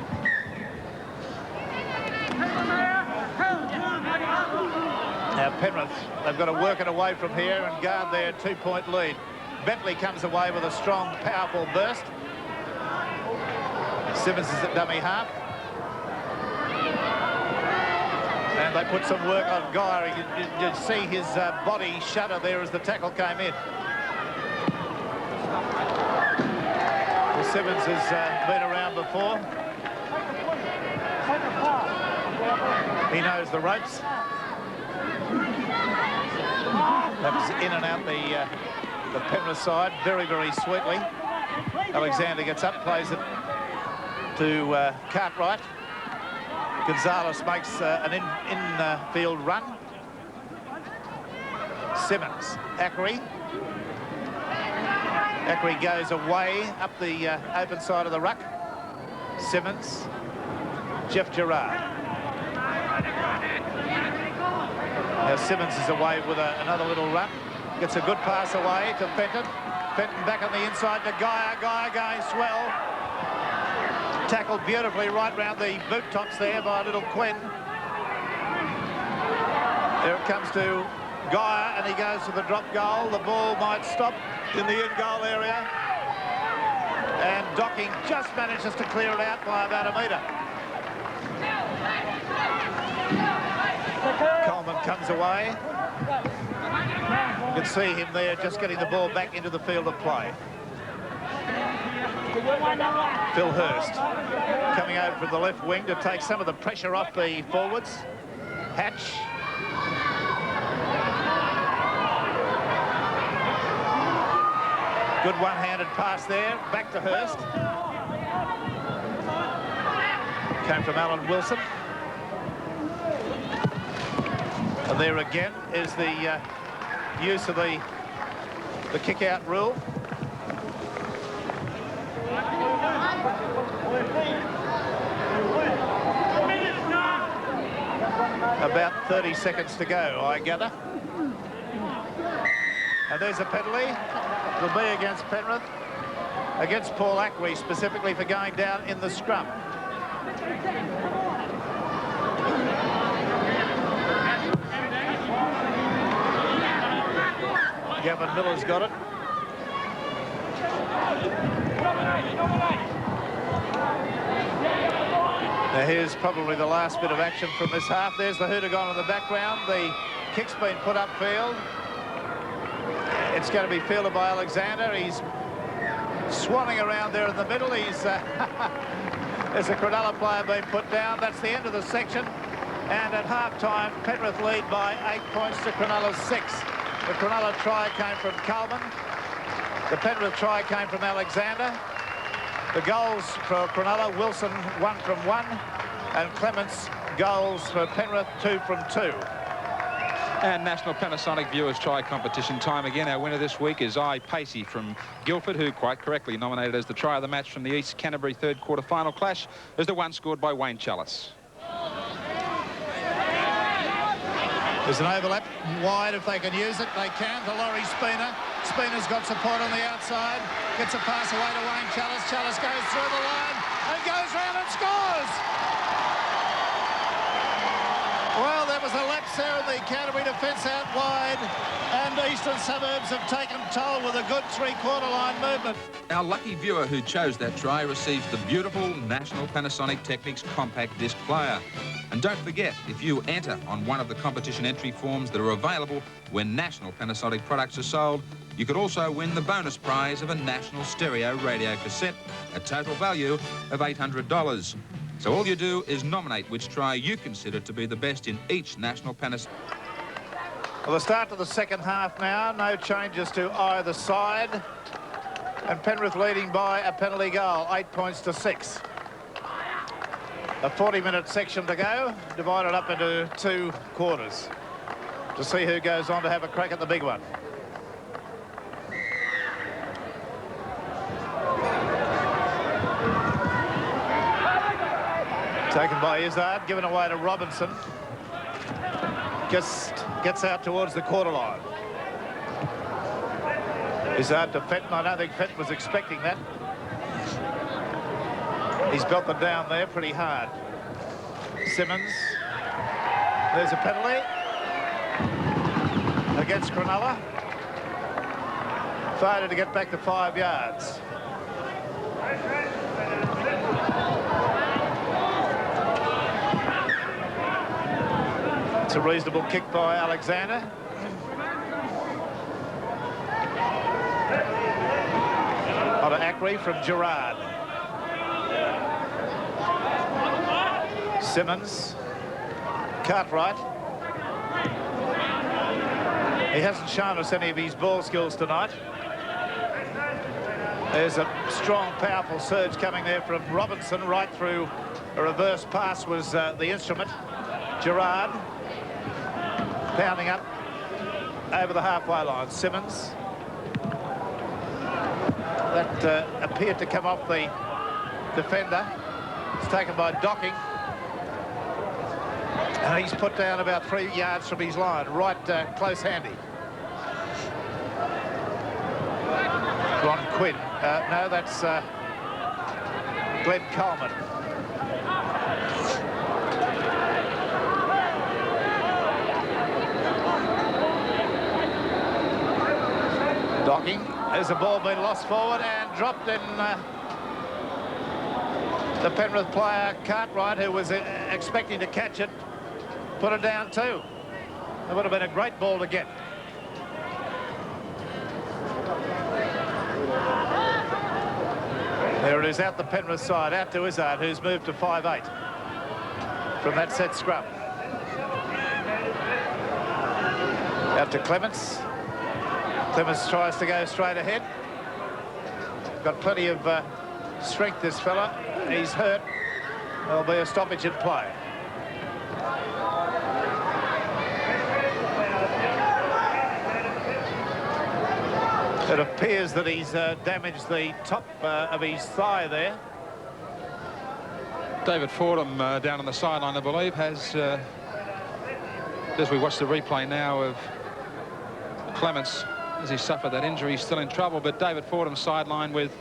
[SPEAKER 1] Now Penrith, they've got to work it away from here and guard their 2-point lead. Bentley comes away with a strong, powerful burst. Simmons is at dummy half. And they put some work on Guy. You see his body shudder there as the tackle came in. Well, Simmons has been around before. He knows the ropes. That was in and out the Penrith side very, very sweetly. Alexander gets up, plays it to Cartwright. Gonzalez makes an in-field run. Simmons, Ackery. Ackery goes away up the open side of the ruck. Simmons, Jeff Gerard. Now Simmons is away with another little run. Gets a good pass away to Fenton. Fenton back on the inside to Geyer. Geyer going swell. Tackled beautifully right round the boot tops there by little Quinn. There it comes to Geyer, and he goes to the drop goal. The ball might stop in the in-goal area. And Docking just manages to clear it out by about a metre. Coleman comes away. You can see him there just getting the ball back into the field of play. Phil Hurst coming over from the left wing to take some of the pressure off the forwards. Hatch. Good one-handed pass there. Back to Hurst. Came from Alan Wilson. And there again is the use of the kick-out rule. About 30 seconds to go, I gather. And there's a penalty. It'll be against Penrith, against Paul Ackery, specifically for going down in the scrum. Gavin Miller's got it. Now here's probably the last bit of action from this half. There's the Hoodagon in the background. The kick's been put upfield. It's going to be fielded by Alexander. He's swanning around there in the middle. He's there's a Cronulla player being put down. That's the end of the section. And at half-time, Penrith lead by 8 points to Cronulla's 6. The Cronulla try came from Coleman. The Penrith try came from Alexander. The goals for Cronulla, Wilson 1 from 1, and Clements goals for Penrith 2 from 2.
[SPEAKER 2] And National Panasonic Viewers Try competition time again. Our winner this week is I. Pacey from Guildford, who quite correctly nominated as the try of the match from the East Canterbury third quarter final clash as the one scored by Wayne Chalice.
[SPEAKER 1] There's an overlap wide if they can use it. They can to Laurie Spina. Spina's got support on the outside. Gets a pass away to Wayne Chalice. Chalice goes through the line and goes round and scores. Well, there was a lapse there in the Canterbury defence out wide, and Eastern Suburbs have taken toll with a good three-quarter line movement.
[SPEAKER 5] Our lucky viewer who chose that try receives the beautiful National Panasonic Technics compact disc player. And don't forget, if you enter on one of the competition entry forms that are available when National Panasonic products are sold, you could also win the bonus prize of a National Stereo radio cassette, a total value of $800. So all you do is nominate which try you consider to be the best in each National Panasonic.
[SPEAKER 1] Well, the start of the second half now. No changes to either side. And Penrith leading by a penalty goal, 8 points to 6. A 40-minute section to go, divided up into 2 quarters to see who goes on to have a crack at the big one. Taken by Izzard, given away to Robinson. Just gets out towards the quarter line. Izzard to Fenton. I don't think Fenton was expecting that. He's belted down there pretty hard. Simmons. There's a penalty against Cronulla. Failure to get back to 5 yards. It's a reasonable kick by Alexander. On to Ackery from Gerard. Simmons. Cartwright. He hasn't shown us any of his ball skills tonight. There's a strong, powerful surge coming there from Robinson right through. A reverse pass was the instrument. Gerard pounding up over the halfway line. Simmons. That appeared to come off the defender. It's taken by Docking. And he's put down about 3 yards from his line. Right close handy. Ron Quinn. No, that's Glenn Coleman. Docking. There's a ball been lost forward and dropped in the Penrith player Cartwright, who was expecting to catch it, put it down too. It would have been a great ball to get. There it is out the Penrith side, out to Izzard, who's moved to 5'8" from that set scrum. Out to Clements. Clements tries to go straight ahead. Got plenty of strength, this fella. He's hurt. There'll be a stoppage in play. It appears that he's damaged the top of his thigh there.
[SPEAKER 2] David Fordham down on the sideline, I believe, has, as we watch the replay now of Clements, as he suffered that injury, he's still in trouble. But David Fordham sideline with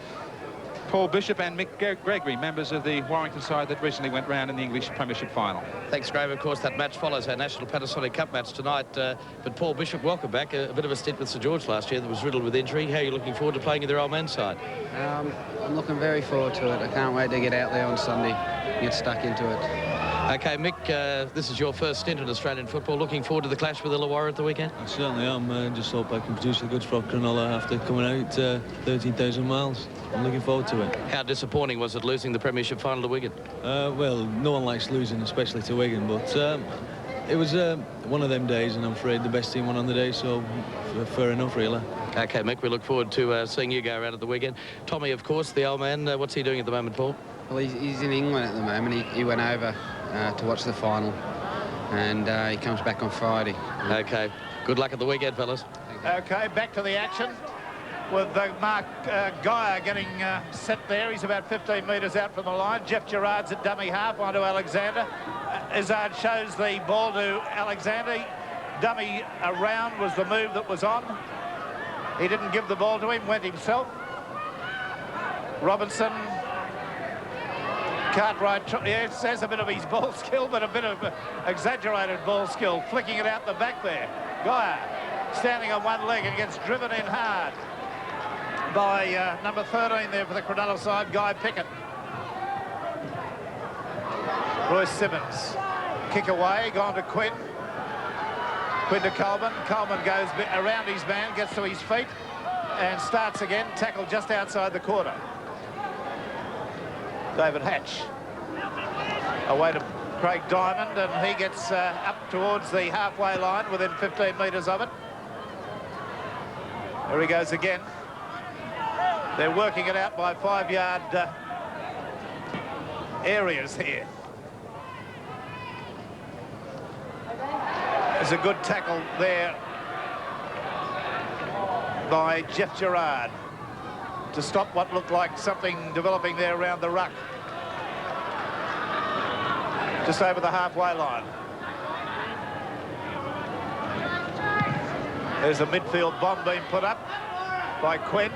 [SPEAKER 2] Paul Bishop and Mick Gregory, members of the Warrington side that recently went round in the English Premiership final.
[SPEAKER 3] Thanks, Graham. Of course, that match follows our National Panasonic Cup match tonight. But Paul Bishop, welcome back. A bit of a stint with St George last year that was riddled with injury. How are you looking forward to playing in their old man's side?
[SPEAKER 6] I'm looking very forward to it. I can't wait to get out there on Sunday and get stuck into it.
[SPEAKER 3] OK, Mick, this is your first stint in Australian football. Looking forward to the clash with Illawarra at the weekend?
[SPEAKER 7] I certainly am. Just hope I can produce the goods for Cronulla after coming out 13,000 miles. I'm looking forward to it.
[SPEAKER 3] How disappointing was it losing the Premiership final to Wigan?
[SPEAKER 7] Well, no one likes losing, especially to Wigan, but it was one of them days, and I'm afraid the best team won on the day, so fair enough, really.
[SPEAKER 3] OK, Mick, we look forward to seeing you go around at the weekend. Tommy, of course, the old man, what's he doing at the moment, Paul?
[SPEAKER 6] Well, he's in England at the moment. He went over to watch the final, and he comes back on Friday.
[SPEAKER 3] OK, good luck at the weekend, fellas.
[SPEAKER 1] OK, back to the action with Mark Geyer getting set there. He's about 15 metres out from the line. Jeff Gerard's at dummy half onto Alexander. Izzard shows the ball to Alexander. Dummy around was the move that was on. He didn't give the ball to him, went himself. Robinson. Cartwright, yes, there's a bit of his ball skill, but a bit of exaggerated ball skill, flicking it out the back there. Geyer standing on one leg and gets driven in hard by number 13 there for the Cronulla side, Guy Pickett. Royce Simmons, kick away, gone to Quinn. Quinn to Coleman. Coleman goes around his man, gets to his feet and starts again, tackled just outside the quarter. David Hatch away to Craig Diamond, and he gets up towards the halfway line within 15 metres of it. There he goes again. They're working it out by 5-yard areas here. There's a good tackle there by Jeff Gerard to stop what looked like something developing there around the ruck. just over the halfway line. There's a midfield bomb being put up by Quinn.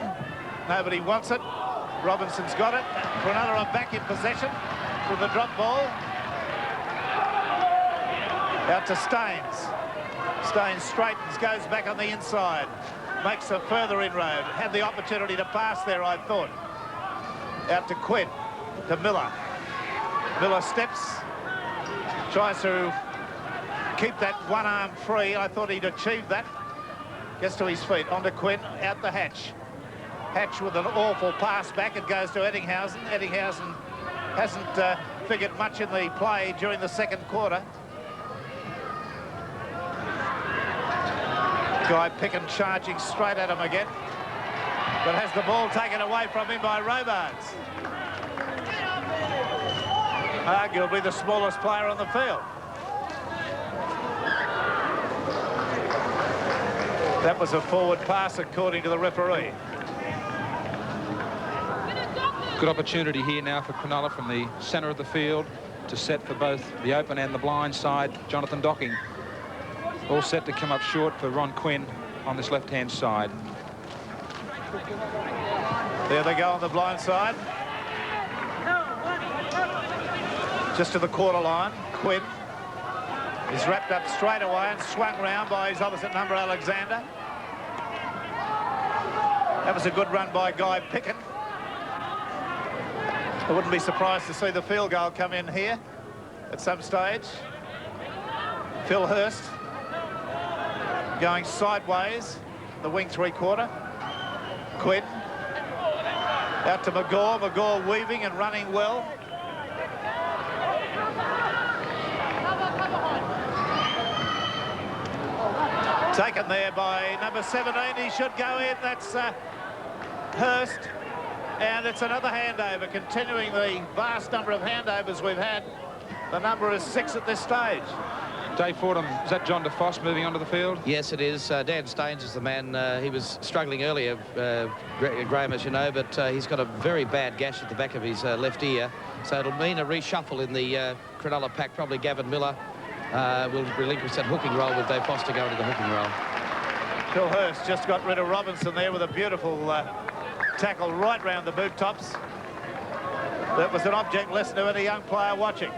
[SPEAKER 1] Nobody wants it. Robinson's got it. Cronulla are back in possession with the drop ball. Out to Staines. Staines straightens, goes back on the inside. Makes a further inroad. Had the opportunity to pass there, I thought. Out to Quinn. To Miller. Miller steps. Tries to keep that one arm free. I thought he'd achieved that. Gets to his feet. On to Quinn. Out the Hatch. Hatch with an awful pass back. It goes to Ettingshausen. Ettingshausen hasn't figured much in the play during the second quarter. Guy Picken charging straight at him again, but has the ball taken away from him by Robards. Arguably the smallest player on the field. That was a forward pass according to the referee.
[SPEAKER 2] Good opportunity here now for Cronulla from the centre of the field to set for both the open and the blind side. Jonathon Docking all set to come up short for Ron Quinn on this left-hand side.
[SPEAKER 1] There they go on the blind side. Just to the quarter line. Quinn is wrapped up straight away and swung round by his opposite number, Alexander. That was a good run by Guy Picken. I wouldn't be surprised to see the field goal come in here at some stage. Phil Hurst going sideways, the wing three-quarter. Quinn out to McGaw. McGaw weaving and running well. Taken there by number 17. He should go in. That's Hurst. And it's another handover, continuing the vast number of handovers we've had. The number is 6 at this stage.
[SPEAKER 2] Dave Fordham, is that John DeFoss moving onto the field?
[SPEAKER 3] Yes, it is. Dan Staines is the man. He was struggling earlier, Graham, as you know, but he's got a very bad gash at the back of his left ear. So it'll mean a reshuffle in the Cronulla pack. Probably Gavin Miller will relinquish that hooking role with Dave Foster going to the hooking role.
[SPEAKER 1] Phil Hurst just got rid of Robinson there with a beautiful tackle right round the boot tops. That was an object lesson to any young player watching.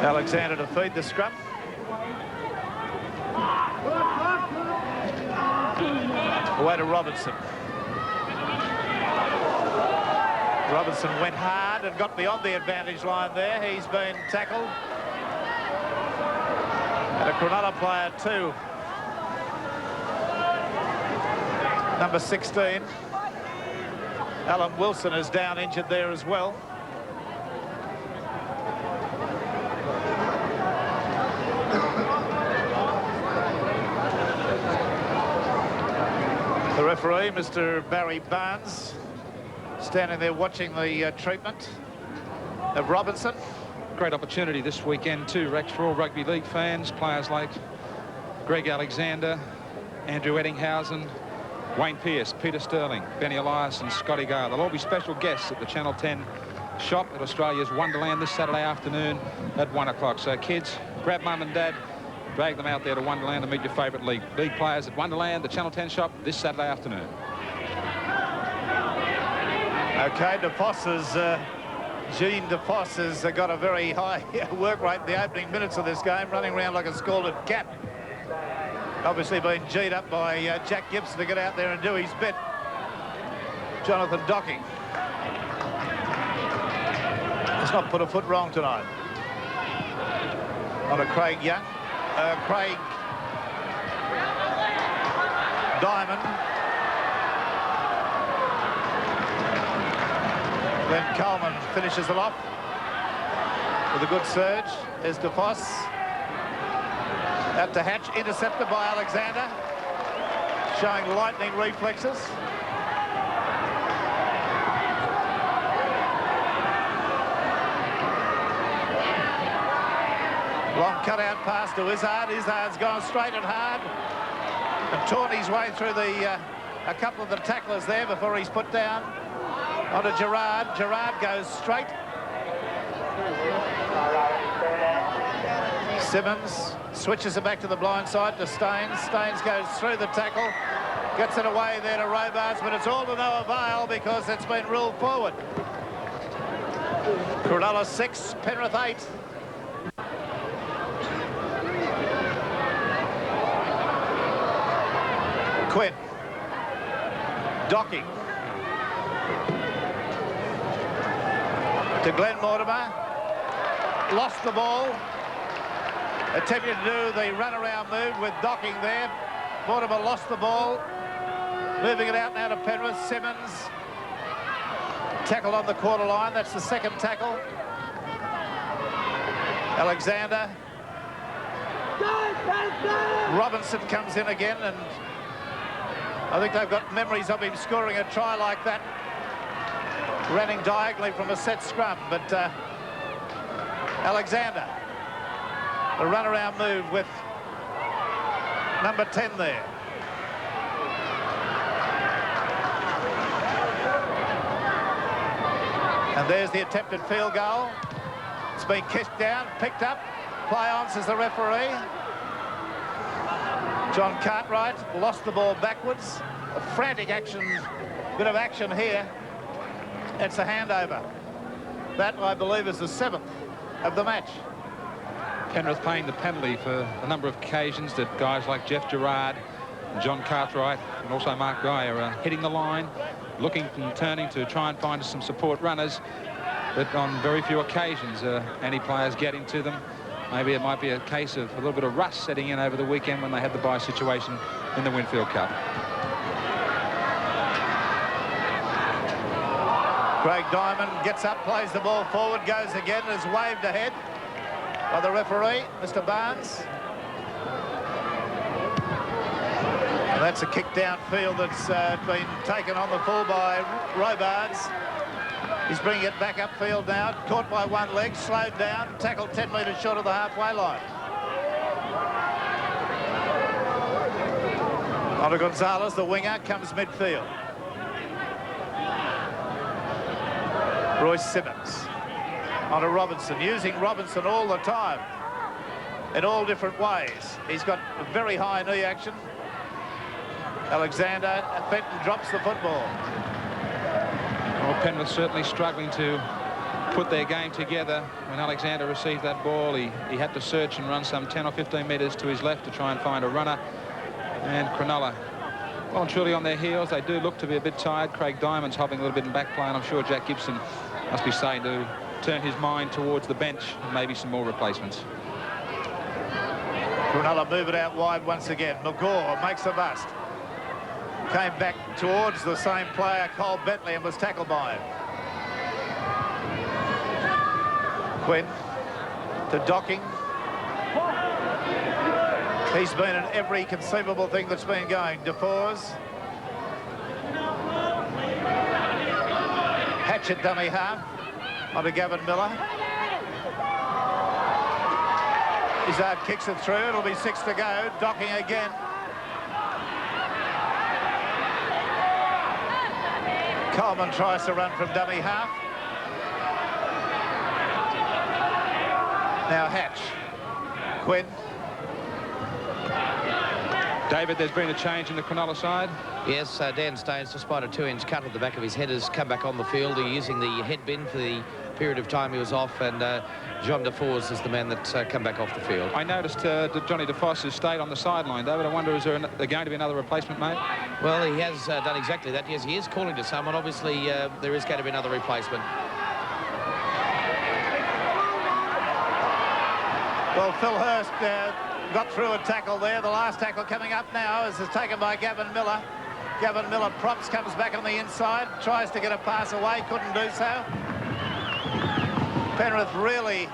[SPEAKER 1] Alexander to feed the scrum. Away to Robinson. Robinson went hard and got beyond the advantage line there. He's been tackled. And a Cronulla player too. Number 16. Alan Wilson is down injured there as well. The referee, Mr. Barry Barnes, standing there watching the treatment of Robinson.
[SPEAKER 2] Great opportunity this weekend too, Rex, for all rugby league fans. Players like Greg Alexander, Andrew Ettinghausen, Wayne Pearce, Peter Sterling, Benny Elias and Scotty Gale. They'll all be special guests at the Channel 10 shop at Australia's Wonderland this Saturday afternoon at 1 o'clock. So kids, grab mum and dad, drag them out there to Wonderland and meet your favourite league players at Wonderland, the Channel 10 shop, this Saturday afternoon.
[SPEAKER 1] Okay, Gene DeFoss has got a very high work rate in the opening minutes of this game, running around like a scalded cat. Obviously been G'd up by Jack Gibson to get out there and do his bit. Jonathon Docking has not put a foot wrong tonight. On a Craig Young. Craig Diamond. Then Coleman finishes it off with a good surge. There's DeFoss. Out to Hatch, intercepted by Alexander, showing lightning reflexes. Long cut-out pass to Izzard. Izzard's gone straight and hard and torn his way through the a couple of the tacklers there before he's put down. Onto Gerard. Gerard goes straight. Simmons switches it back to the blind side to Staines. Staines goes through the tackle. Gets it away there to Robards, but it's all to no avail because it's been ruled forward. Cronulla 6, Penrith 8. Quinn. Docking. To Glenn Mortimer. Lost the ball. Attempted to do the run-around move with Docking there. Mortimer lost the ball. Moving it out now to Penrith. Simmons. Tackled on the quarter line. That's the second tackle. Alexander. Robinson comes in again, and I think they've got memories of him scoring a try like that. Running diagonally from a set scrum, but Alexander. The run-around move with number 10 there. And there's the attempted field goal. It's been kicked down, picked up. Play on, says the referee. John Cartwright lost the ball backwards. A frantic action, bit of action here. It's a handover. That, I believe, is the 7th of the match.
[SPEAKER 2] Penrith paying the penalty for a number of occasions that guys like Jeff Gerard, and John Cartwright, and also Mark Guy are hitting the line, looking and turning to try and find some support runners, but on very few occasions any players getting to them. Maybe it might be a case of a little bit of rust setting in over the weekend when they had the bye situation in the Winfield Cup.
[SPEAKER 1] Craig Diamond gets up, plays the ball forward, goes again, and is waved ahead by the referee, Mr. Barnes. And that's a kick downfield that's been taken on the full by Robards. He's bringing it back upfield now, caught by one leg, slowed down, tackled 10 metres short of the halfway line. Onto Gonzalez, the winger, comes midfield. Royce Simmons. Onto Robinson, using Robinson all the time in all different ways. He's got a very high knee action. Alexander, Fenton drops the football.
[SPEAKER 2] Well, Penrith certainly struggling to put their game together. When Alexander received that ball, he had to search and run some 10 or 15 metres to his left to try and find a runner. And Cronulla, well and truly on their heels. They do look to be a bit tired. Craig Diamond's hobbling a little bit in back play, and I'm sure Jack Gibson must be saying to turn his mind towards the bench and maybe some more replacements.
[SPEAKER 1] Cronulla move it out wide once again. McGaw makes a bust. Came back towards the same player, Cole Bentley, and was tackled by him. Quinn to Docking. He's been in every conceivable thing that's been going. DeFors. Hatchet dummy half. Onto Gavin Miller. Izzard kicks it through. It'll be 6 to go. Docking again. Coleman tries to run from dummy half. Now Hatch. Quinn.
[SPEAKER 2] David, there's been a change in the Cronulla side.
[SPEAKER 3] Yes, Dan Staines, despite a 2-inch cut at the back of his head, has come back on the field. He's using the head bin for the period of time he was off, and John DeFors is the man that's come back off the field.
[SPEAKER 2] I noticed Johnny DeFos has stayed on the sideline, David. I wonder, is there going to be another replacement, mate?
[SPEAKER 3] Well, he has done exactly that. Yes, he is calling to someone. Obviously, there is going to be another replacement.
[SPEAKER 1] Well, Phil Hurst got through a tackle there. The last tackle coming up now is taken by Gavin Miller. Gavin Miller props, comes back on the inside, tries to get a pass away, couldn't do so. Penrith really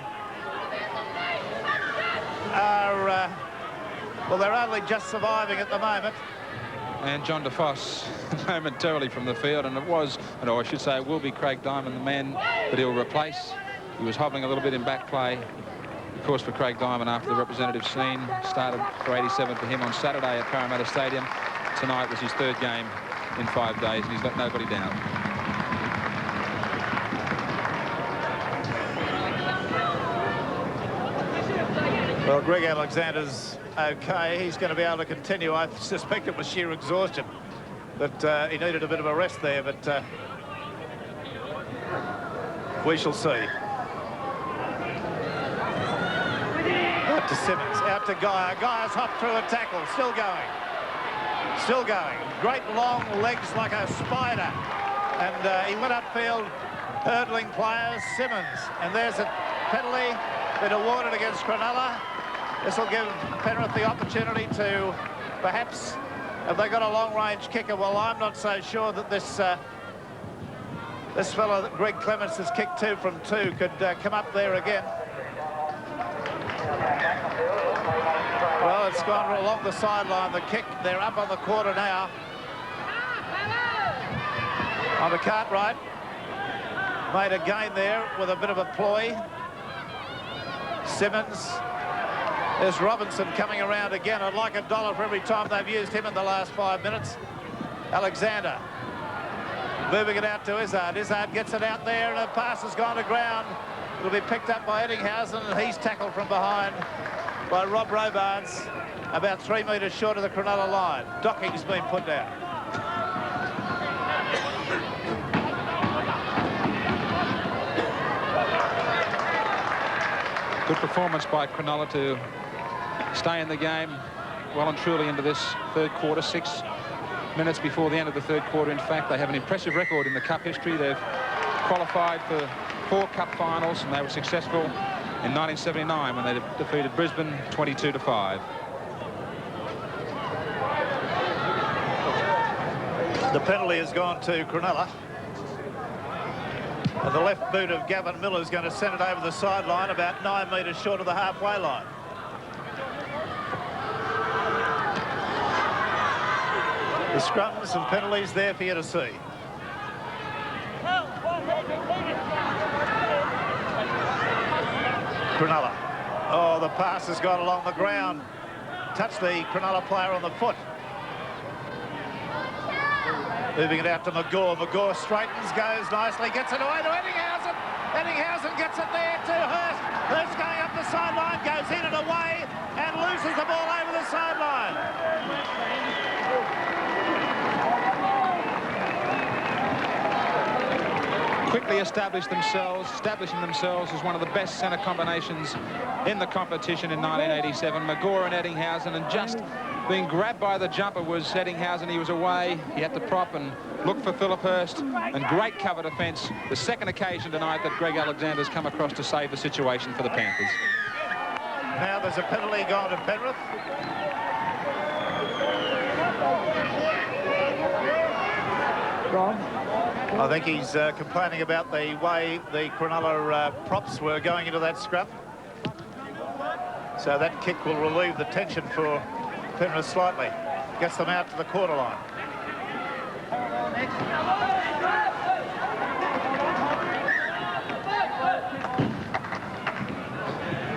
[SPEAKER 1] are, well, they're only just surviving at the moment.
[SPEAKER 2] And John DeFos momentarily from the field, and it was, or I should say it will be Craig Diamond, the man that he'll replace. He was hobbling a little bit in back play. Of course, for Craig Diamond, after the representative scene started for 87 for him on Saturday at Parramatta Stadium, tonight was his 3rd game in 5 days, and he's let nobody down.
[SPEAKER 1] Well, Greg Alexander's okay. He's going to be able to continue. I suspect it was sheer exhaustion, but he needed a bit of a rest there, but we shall see. Out to Simmons, out to Geyer. Geyer's hopped through a tackle, still going. Still going. Great long legs like a spider. And he went upfield, hurdling players, Simmons. And there's a penalty been awarded against Cronulla. This will give Penrith the opportunity to perhaps, have they got a long-range kicker? Well, I'm not so sure that this fellow, Greg Clements, has kicked 2 from 2, could come up there again. Well, it's gone along the sideline, the kick. They're up on the quarter now. On the Cartwright. Made a gain there with a bit of a ploy. Simmons. There's Robinson coming around again. I'd like $1 for every time they've used him in the last 5 minutes. Alexander. Moving it out to Izzard. Izzard gets it out there, and the pass has gone to ground. It'll be picked up by Ettingshausen, and he's tackled from behind by Rob Robards, about 3 metres short of the Cronulla line. Docking's been put down.
[SPEAKER 2] Good performance by Cronulla to stay in the game well and truly into this third quarter. 6 minutes before the end of the third quarter. In fact, they have an impressive record in the Cup history. They've qualified for 4 Cup finals, and they were successful in 1979 when they defeated Brisbane 22-5.
[SPEAKER 1] The penalty has gone to Cronulla. And the left boot of Gavin Miller is going to send it over the sideline, about 9 metres short of the halfway line. The scrums and penalties there for you to see. Cronulla. Oh, the pass has gone along the ground. Touched the Cronulla player on the foot. Moving it out to McGaw. McGaw straightens, goes nicely, gets it away to Ettingshausen. Ettingshausen gets it there to Hurst. Hurst going up the sideline, goes in and away, and loses the ball over the sideline.
[SPEAKER 2] Quickly establishing themselves as one of the best centre combinations in the competition in 1987. McGaw and Ettingshausen, and just being grabbed by the jumper was Ettingshausen. He was away. He had to prop and look for Philip Hurst, and great cover defence. The second occasion tonight that Greg Alexander's come across to save the situation for the Panthers.
[SPEAKER 1] Now there's a penalty gone to Penrith. I think he's complaining about the way the Cronulla props were going into that scrum. So that kick will relieve the tension for Penrith slightly. Gets them out to the quarter line.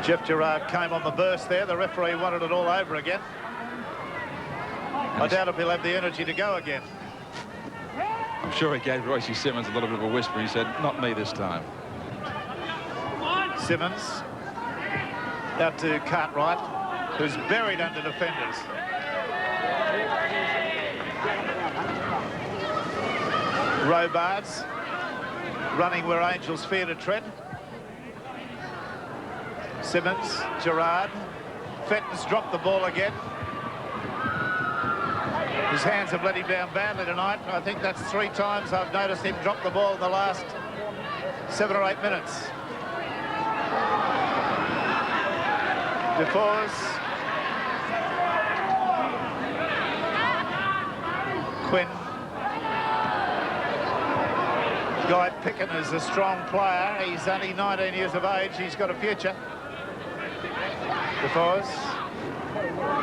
[SPEAKER 1] Jeff Gerard came on the burst there. The referee wanted it all over again. I doubt if he'll have the energy to go again.
[SPEAKER 2] I'm sure he gave Royce Simmons a little bit of a whisper. He said, "Not me this time."
[SPEAKER 1] Simmons out to Cartwright, who's buried under defenders. Robards running where angels fear to tread. Simmons, Gerard. Fenton's dropped the ball again. His hands have let him down badly tonight. I think that's 3 times I've noticed him drop the ball in the last 7 or 8 minutes. DeFors. Quinn. Guy Picken is a strong player. He's only 19 years of age. He's got a future. DeFors.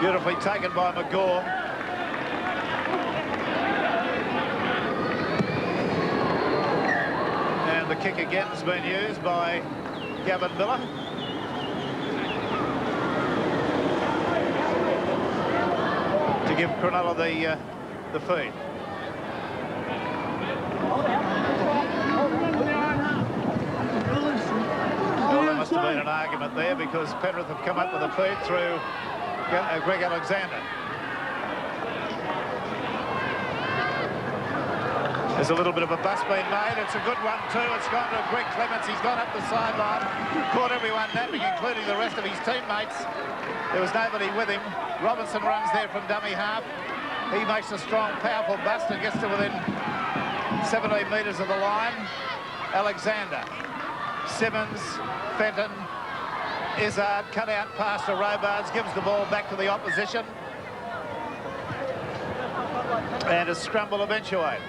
[SPEAKER 1] Beautifully taken by McGaw. And the kick again has been used by Gavin Miller. To give Cronulla the feed. been an argument there because Penrith have come up with a feed through Greg Alexander. There's a little bit of a bust being made. It's a good one too. It's gone to Greg Clements. He's gone up the sideline, caught everyone napping, including the rest of his teammates. There was nobody with him. Robinson runs there from dummy half. He makes a strong, powerful bust and gets to within 17 metres of the line. Alexander, Simmons, Fenton, Izzard, cut out pass to Robards, gives the ball back to the opposition. And a scrum will eventuate.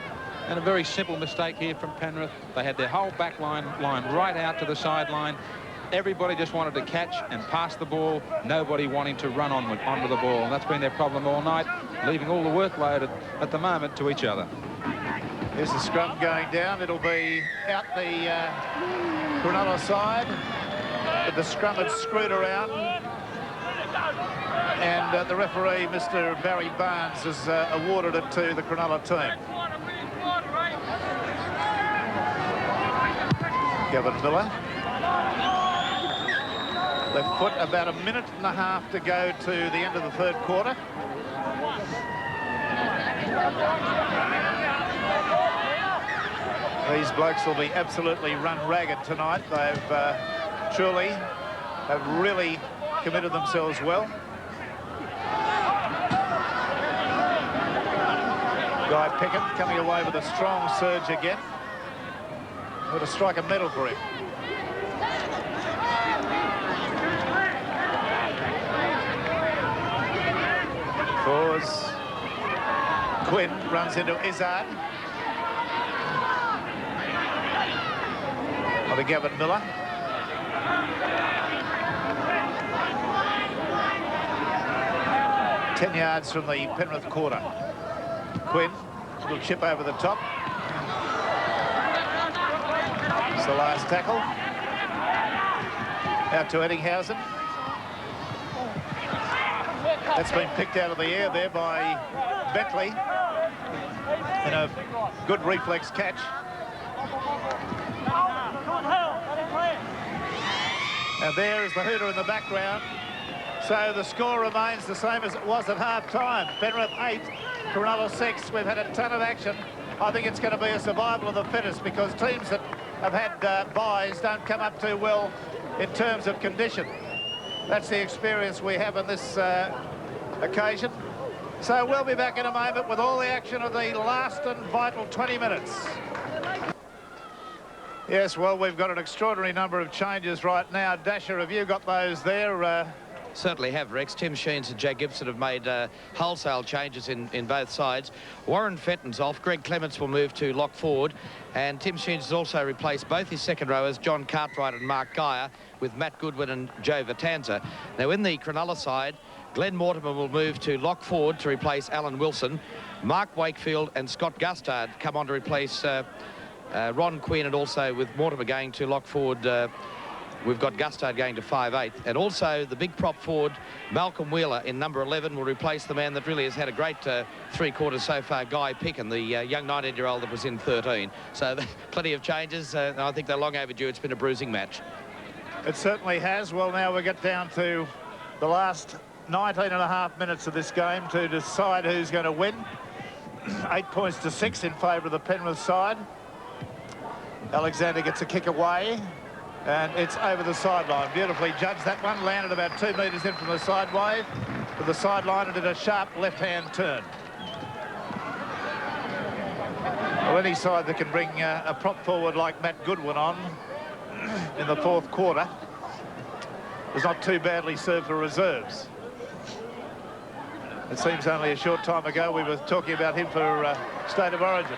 [SPEAKER 2] And a very simple mistake here from Penrith. They had their whole back line right out to the sideline. Everybody just wanted to catch and pass the ball, nobody wanting to run onto the ball. And that's been their problem all night, leaving all the workload at the moment to each other.
[SPEAKER 1] Here's the scrum going down. It'll be out the Cronulla side. But the scrum had screwed around. And the referee, Mr. Barry Barnes, has awarded it to the Cronulla team. Gavin Miller. They've put about a minute and a half to go to the end of the third quarter. These blokes will be absolutely run ragged tonight. They've truly have really committed themselves well. Guy Pickett coming away with a strong surge again. Got to strike a medal for him. Forwards. Quinn runs into Izzard. On to Gavin Miller. Ten yards from the Penrith quarter. Quinn, little chip over the top. It's the last tackle. Out to Ettingshausen. That's been picked out of the air there by Bentley in a good reflex catch. And there is the hooter in the background. So the score remains the same as it was at half-time. Penrith 8, Cronulla 6. We've had a ton of action. I think it's going to be a survival of the fittest because teams that have had byes don't come up too well in terms of condition. That's the experience we have on this occasion. So we'll be back in a moment with all the action of the last and vital 20 minutes. Yes, well, we've got an extraordinary number of changes right now. Dasher, have you got those there?
[SPEAKER 3] Certainly have, Rex. Tim Sheens and Jack Gibson have made wholesale changes in both sides. Warren Fenton's off. Greg Clements will move to lock forward. And Tim Sheens has also replaced both his second rowers, John Cartwright and Mark Geyer, with Matt Goodwin and Joe Vitanza. Now, in the Cronulla side, Glenn Mortimer will move to lock forward to replace Alan Wilson. Mark Wakefield and Scott Gustard come on to replace Ron Quinn, and also with Mortimer going to lock forward, we've got Gustard going to 5'8". And also the big prop forward, Malcolm Wheeler, in number 11, will replace the man that really has had a great three quarters so far, Guy Picken, the young 19-year-old that was in 13. So plenty of changes. I think they're long overdue. It's been a bruising match.
[SPEAKER 1] It certainly has. Well, now we get down to the last 19.5 minutes of this game to decide who's going to win. 8 points to 6 in favour of the Penrith side. Alexander gets a kick away, and it's over the sideline. Beautifully judged. That one landed about 2 metres in from the side wave to the sideline and did a sharp left-hand turn. Well, any side that can bring a prop forward like Matt Goodwin on in the fourth quarter is not too badly served for reserves. It seems only a short time ago we were talking about him for State of Origin.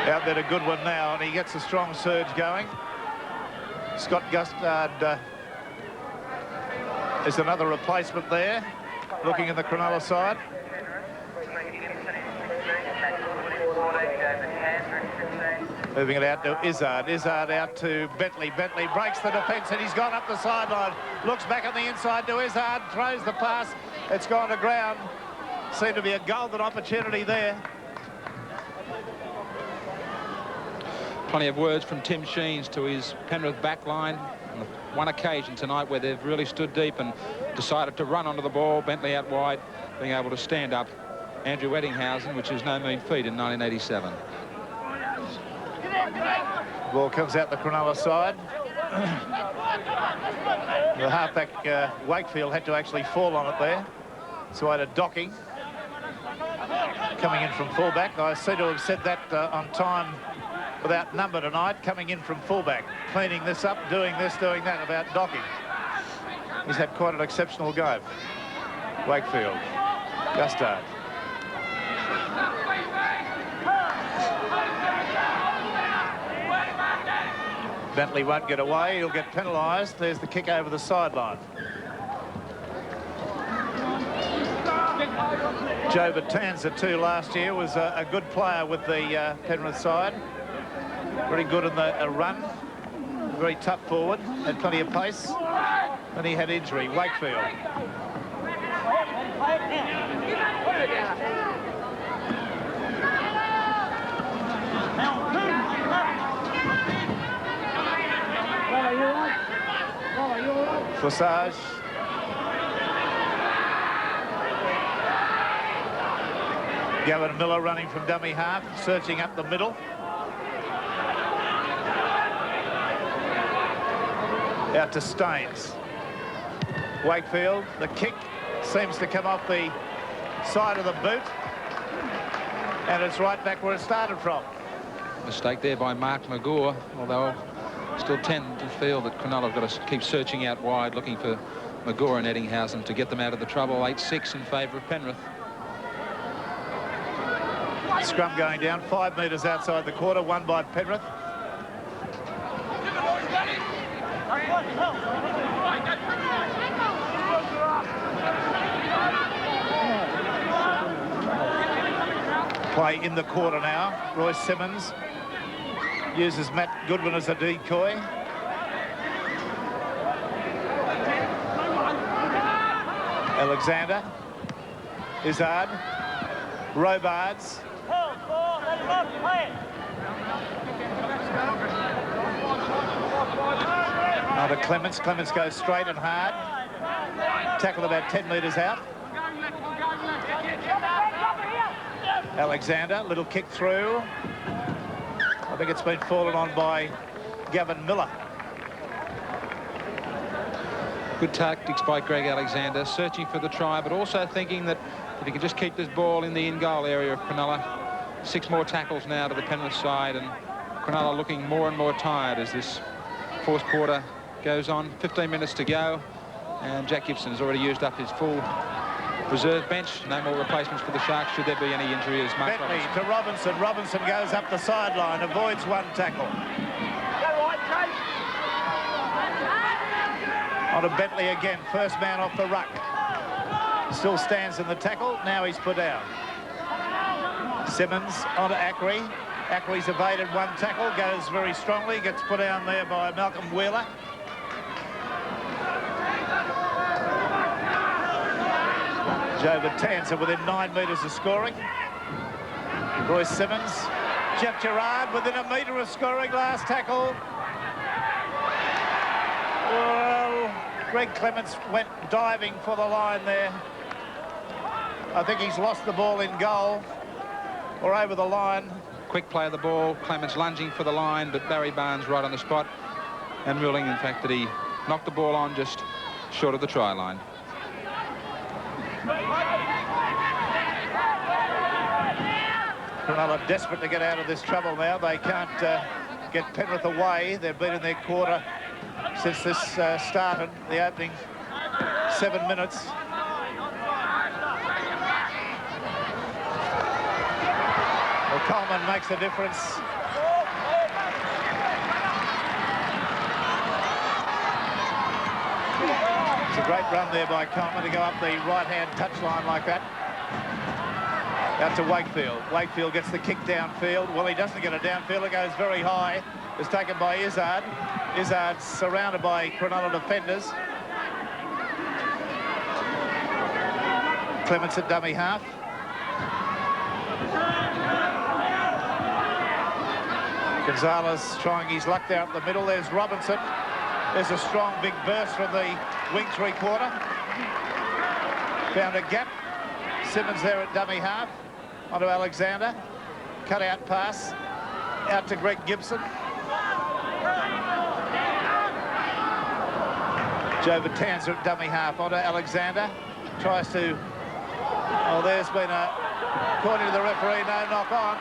[SPEAKER 1] Out there to Goodwin now, and he gets a strong surge going. Scott Gustard is another replacement there, looking in the Cronulla side. Moving it out to Izzard. Izzard out to Bentley. Bentley breaks the defence and he's gone up the sideline. Looks back on the inside to Izzard. Throws the pass It's gone to ground. Seemed to be a golden opportunity there.
[SPEAKER 2] Plenty of words from Tim Sheens to his Penrith backline on one occasion tonight where they've really stood deep and decided to run onto the ball. Bentley out wide, being able to stand up Andrew Ettingshausen, which is no mean feat in 1987.
[SPEAKER 1] Ball comes out the Cronulla side. The halfback Wakefield had to actually fall on it there. So I had a Docking coming in from fullback. I seem to have said that on time without number tonight, coming in from fullback, cleaning this up, doing this, doing that about Docking. He's had quite an exceptional game. Wakefield, Gustard. Bentley won't get away, he'll get penalised. There's the kick over the sideline. Joe Batanza too last year was a good player with the Penrith side. Very good in the run, very tough forward, had plenty of pace. Then he had injury. Wakefield. Forsage. Gavin Miller running from dummy half, searching up the middle. Out to Staines. Wakefield, the kick seems to come off the side of the boot. And it's right back where it started from.
[SPEAKER 2] Mistake there by Mark McGaw, although I still tend to feel that Cronulla have got to keep searching out wide, looking for McGaw and Ettingshausen to get them out of the trouble. 8-6 in favour of Penrith.
[SPEAKER 1] Scrum going down 5 metres outside the quarter, won by Penrith. Play in the quarter now. Royce Simmons uses Matt Goodwin as a decoy. Alexander, Izzard, Robards. Now to Clements. Clements goes straight and hard. Tackle about 10 metres out. Alexander, little kick through. I think it's been fallen on by Gavin Miller.
[SPEAKER 2] Good tactics by Greg Alexander, searching for the try, but also thinking that if he can just keep this ball in the in-goal area of Cronulla. 6 more tackles now to the Penrith side, and Cronulla looking more and more tired as this fourth quarter goes on. 15 minutes to go, and Jack Gibson has already used up his full reserve bench. No more replacements for the Sharks should there be any injury as Mark
[SPEAKER 1] Bentley to Robinson. Robinson goes up the sideline, avoids one tackle. On to Bentley again, first man off the ruck. Still stands in the tackle, now he's put down. Simmons onto Ackery. Ackery's evaded one tackle, goes very strongly, gets put down there by Malcolm Wheeler. Joe Batanza within 9 metres of scoring. Royce Simmons. Jeff Gerard within a metre of scoring, last tackle. Well, Greg Clements went diving for the line there. I think he's lost the ball in goal or over the line.
[SPEAKER 2] Quick play of the ball, Clements lunging for the line, but Barry Barnes right on the spot and ruling, in fact, that he knocked the ball on just short of the try line.
[SPEAKER 1] Cronulla desperate to get out of this trouble now. They can't get Penrith away. They've been in their quarter since this started, the opening 7 minutes. Well, Coleman makes the difference. It's a great run there by Coleman to go up the right-hand touchline like that. Out to Wakefield. Wakefield gets the kick downfield. Well, he doesn't get it downfield. It goes very high. It's taken by Izzard. Izzard's surrounded by Cronulla defenders. Clements at dummy half. Gonzalez trying his luck there up the middle. There's Robinson. There's a strong big burst from the wing three-quarter. Found a gap. Simmons there at dummy half. Onto Alexander. Cut out pass. Out to Greg Gibson. Joe Vitanza at dummy half. Onto Alexander. Tries to... Oh, there's been a... According to the referee, no knock on.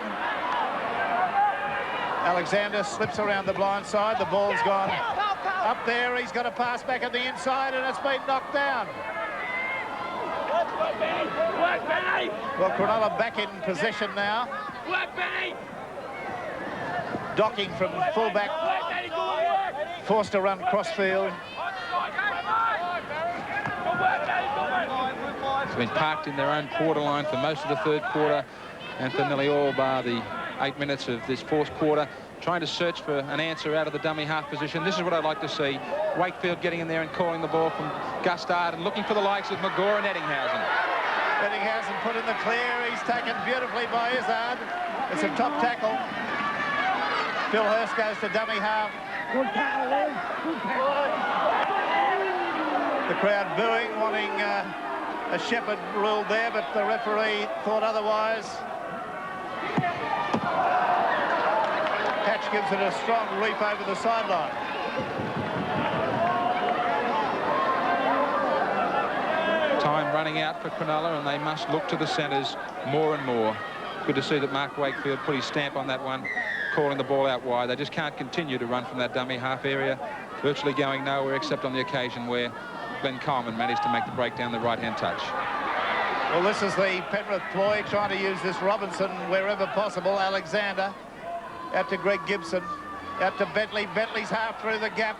[SPEAKER 1] Alexander slips around the blind side. The ball's gone up there. He's got a pass back at the inside, and it's been knocked down. Well, Cronulla back in possession now. Docking from fullback. Forced to run crossfield.
[SPEAKER 2] It's been parked in their own quarter line for most of the third quarter and for nearly all bar the 8 minutes of this fourth quarter, trying to search for an answer out of the dummy half position. This is what I'd like to see. Wakefield getting in there and calling the ball from Gustard and looking for the likes of McGaw and Ettingshausen.
[SPEAKER 1] Ettingshausen put in the clear. He's taken beautifully by Izzard. It's a top tackle. Phil Hurst goes to dummy half.
[SPEAKER 8] Good tackle, Liz. Good tackle.
[SPEAKER 1] The crowd booing, wanting a Shepherd ruled there, but the referee thought otherwise. Hatch gives it a strong leap over the sideline.
[SPEAKER 2] Time running out for Cronulla, and they must look to the centres more and more. Good to see that Mark Wakefield put his stamp on that one, calling the ball out wide. They just can't continue to run from that dummy half area, virtually going nowhere except on the occasion where Glenn Coleman managed to make the break down the right-hand touch.
[SPEAKER 1] Well, this is the Penrith ploy, trying to use this Robinson wherever possible. Alexander out to Greg Gibson, out to Bentley. Bentley's half through the gap.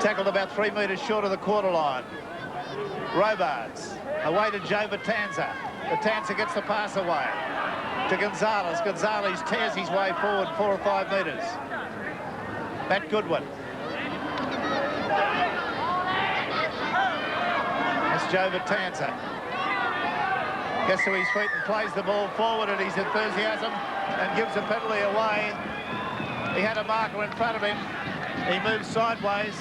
[SPEAKER 1] Tackled about 3 metres short of the quarter line. Robards away to Joe Vitanza. Vitanza gets the pass away to Gonzalez. Gonzalez tears his way forward 4 or 5 metres. Matt Goodwin. That's Joe Vitanza. Gets to his feet and plays the ball forward at his enthusiasm and gives a penalty away. He had a marker in front of him. He moves sideways.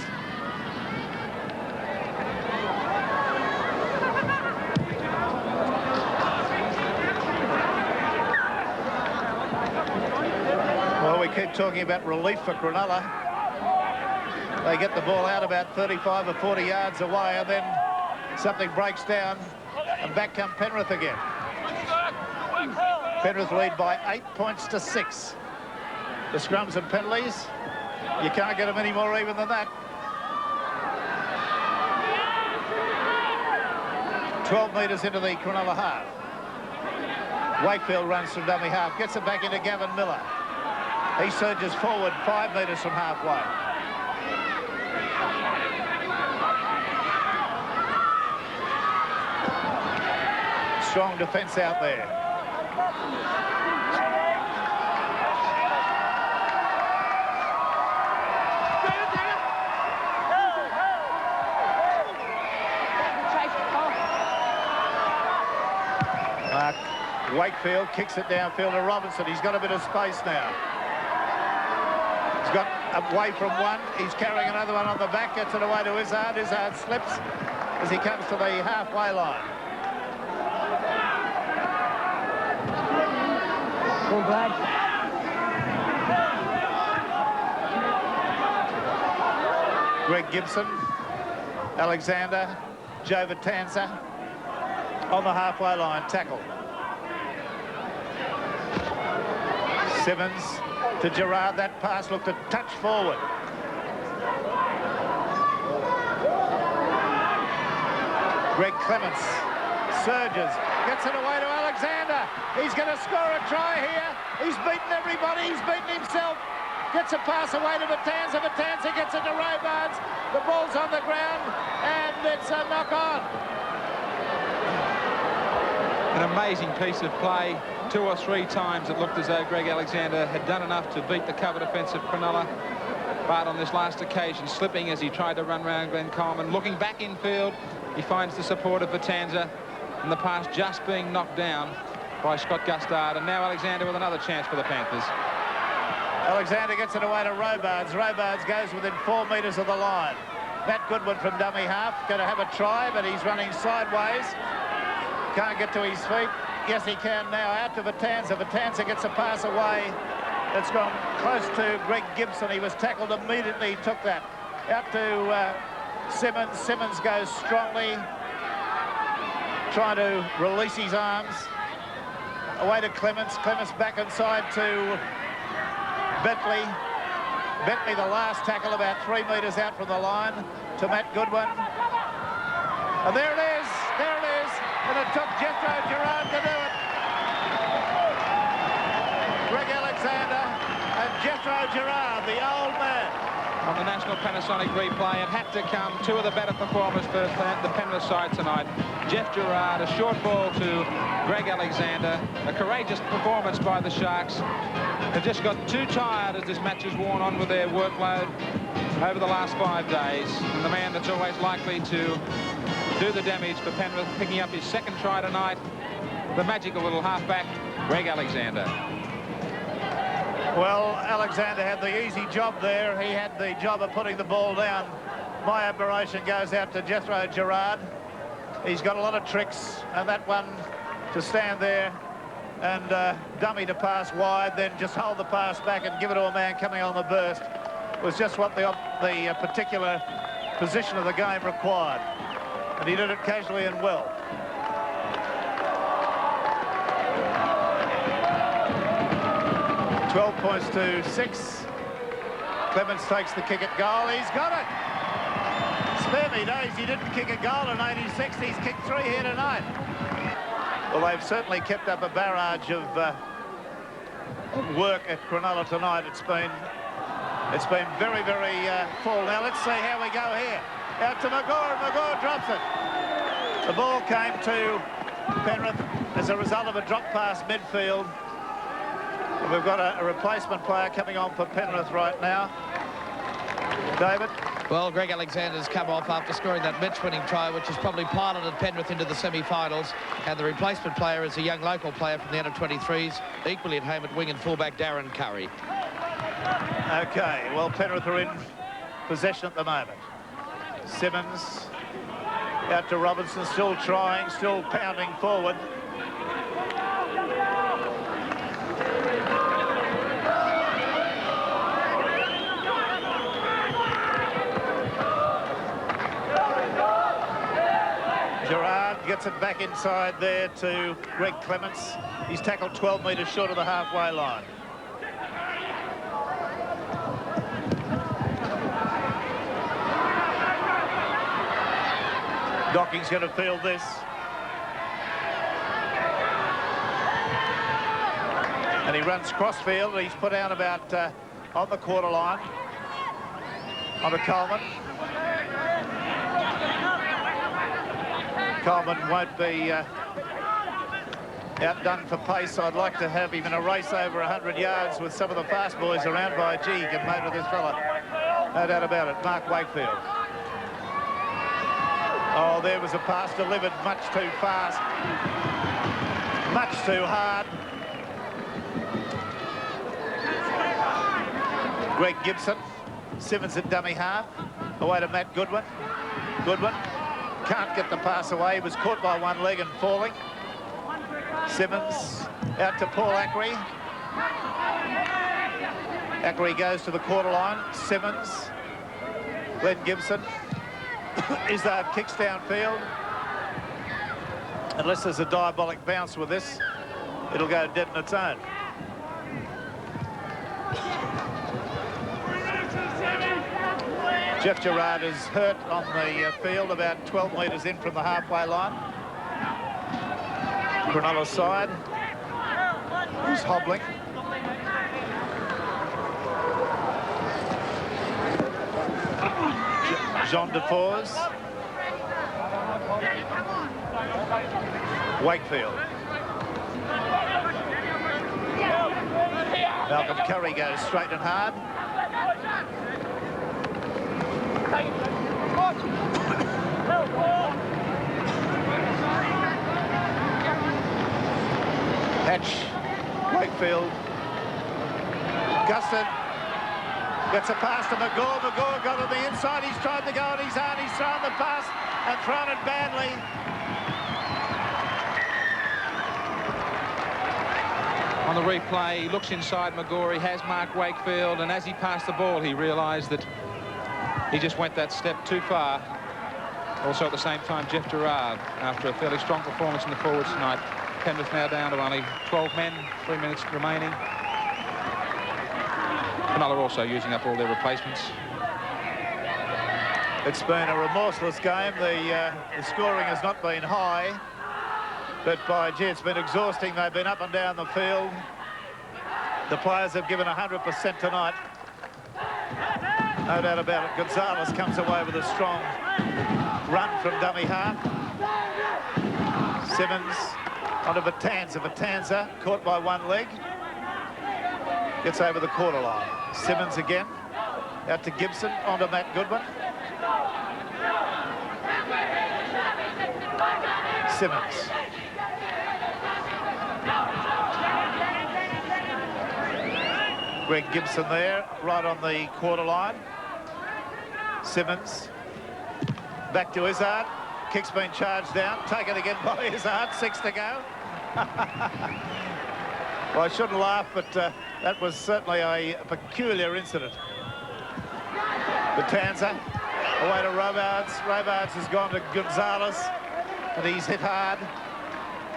[SPEAKER 1] Well, we keep talking about relief for Cronulla. They get the ball out about 35 or 40 yards away, and then something breaks down, and back come Penrith again. Penrith lead by 8 points to 6. The scrums and penalties, you can't get them any more even than that. 12 metres into the Cronulla half. Wakefield runs from dummy half, gets it back into Gavin Miller. He surges forward 5 metres from halfway. Strong defence out there. Mark Wakefield kicks it downfield to Robinson. He's got a bit of space now. He's got away from one. He's carrying another one on the back. Gets it away to Izzard. Izzard slips as he comes to the halfway line. Greg Gibson, Alexander, Joe Vitanza on the halfway line, tackle. Simmons to Gerard. That pass looked a touch forward. Greg Clements surges, gets it away to Alexander. He's going to score a try here. He's beaten everybody. He's beaten himself. Gets a pass away to Vitanza. Vitanza gets it to Robards. The ball's on the ground, and it's a knock-on.
[SPEAKER 2] An amazing piece of play. 2 or 3 times it looked as though Greg Alexander had done enough to beat the cover defence of Cronulla. But on this last occasion, slipping as he tried to run round Glenn Coleman, looking back in field, He finds the support of Vitanza, and the pass just being knocked down by Scott Gustard. And now Alexander with another chance for the Panthers.
[SPEAKER 1] Alexander gets it away to Robards. Robards goes within 4 metres of the line. Matt Goodwin from dummy half, going to have a try, but he's running sideways. Can't get to his feet. Yes, he can now. Out to Vitanza. Vitanza gets a pass away. It's gone close to Greg Gibson. He was tackled immediately. He took that. Out to Simmons. Simmons goes strongly, trying to release his arms. Away to Clements. Clements back inside to Bentley. Bentley, the last tackle, about 3 metres out from the line to Matt Goodwin. And there it is. There it is. And it took Jethro Gerard to do it. Greg Alexander and Jethro Gerard, the old man.
[SPEAKER 2] On the National Panasonic replay, it had to come. Two of the better performers for the Penrith side tonight. Jeff Gerard, a short ball to Greg Alexander. A courageous performance by the Sharks. They've just got too tired as this match has worn on with their workload over the last 5 days. And the man that's always likely to do the damage for Penrith, picking up his second try tonight, the magical little halfback, Greg Alexander.
[SPEAKER 1] Well, Alexander had the easy job there. He had the job of putting the ball down. My admiration goes out to Jethro Gerard. He's got a lot of tricks, and that one to stand there and dummy to pass wide, then just hold the pass back and give it to a man coming on the burst was just what the particular position of the game required. And he did it casually and well. £12 points to 6. Clements takes the kick at goal. He's got it. Spare me days, he didn't kick a goal in '86. He's kicked 3 here tonight. Well, they've certainly kept up a barrage of work at Cronulla tonight. It's been very, very full. Now let's see how we go here. Out to Magor, and Magor drops it. The ball came to Penrith as a result of a drop pass midfield. And we've got a replacement player coming on for Penrith right now. David?
[SPEAKER 3] Well, Greg Alexander's come off after scoring that match-winning try, which has probably piloted Penrith into the semi-finals. And the replacement player is a young local player from the under-23s, equally at home at wing and fullback, Darren Curry.
[SPEAKER 1] OK, well, Penrith are in possession at the moment. Simmons out to Robinson, still trying, still pounding forward. Gerard gets it back inside there to Greg Clements. He's tackled 12 metres short of the halfway line. Docking's going to field this. And he runs crossfield. He's put out about on the quarter line. Onto Coleman. Coleman won't be outdone for pace. I'd like to have him in a race over 100 yards with some of the fast boys around by G. He can motor this fella. No doubt about it. Mark Wakefield. Oh, there was a pass delivered much too fast. Much too hard. Greg Gibson. Simmons at dummy half. Away to Matt Goodwin. Goodwin can't get the pass away. He was caught by one leg and falling. Simmons out to Paul Ackery. Ackery goes to the quarter line. Simmons. Glenn Gibson. Izzard kicks downfield. Unless there's a diabolic bounce with this, it'll go dead on its own. Jeff Gerard is hurt on the field about 12 metres in from the halfway line. Cronulla's side. He's hobbling. Jean Defours. Wakefield. Malcolm Curry goes straight and hard. catch. Wakefield. Gustin gets a pass to McGaw. McGaw got to the inside. He's tried to go on his own. He's thrown the pass and thrown it badly.
[SPEAKER 2] On the replay, he looks inside McGaw. He has marked Wakefield, and as he passed the ball, he realised that he just went that step too far. Also at the same time, Jeff Gerard, after a fairly strong performance in the forwards tonight. Penrith now down to only 12 men, 3 minutes remaining. Cronulla also using up all their replacements.
[SPEAKER 1] It's been a remorseless game. The scoring has not been high, but by gee, it's been exhausting. They've been up and down the field. The players have given 100% tonight. No doubt about it. Gonzalez comes away with a strong run from dummy half. Simmons onto Vitanza. Vitanza caught by one leg. Gets over the quarter line. Simmons again. Out to Gibson. Onto Matt Goodwin. Simmons. Greg Gibson there, right on the quarter line. Simmons. Back to Izzard. Kick's been charged down. Taken again by Izzard. 6 to go. Well, I shouldn't laugh, but that was certainly a peculiar incident. Vitanza away to Robards. Robards has gone to Gonzalez, and he's hit hard.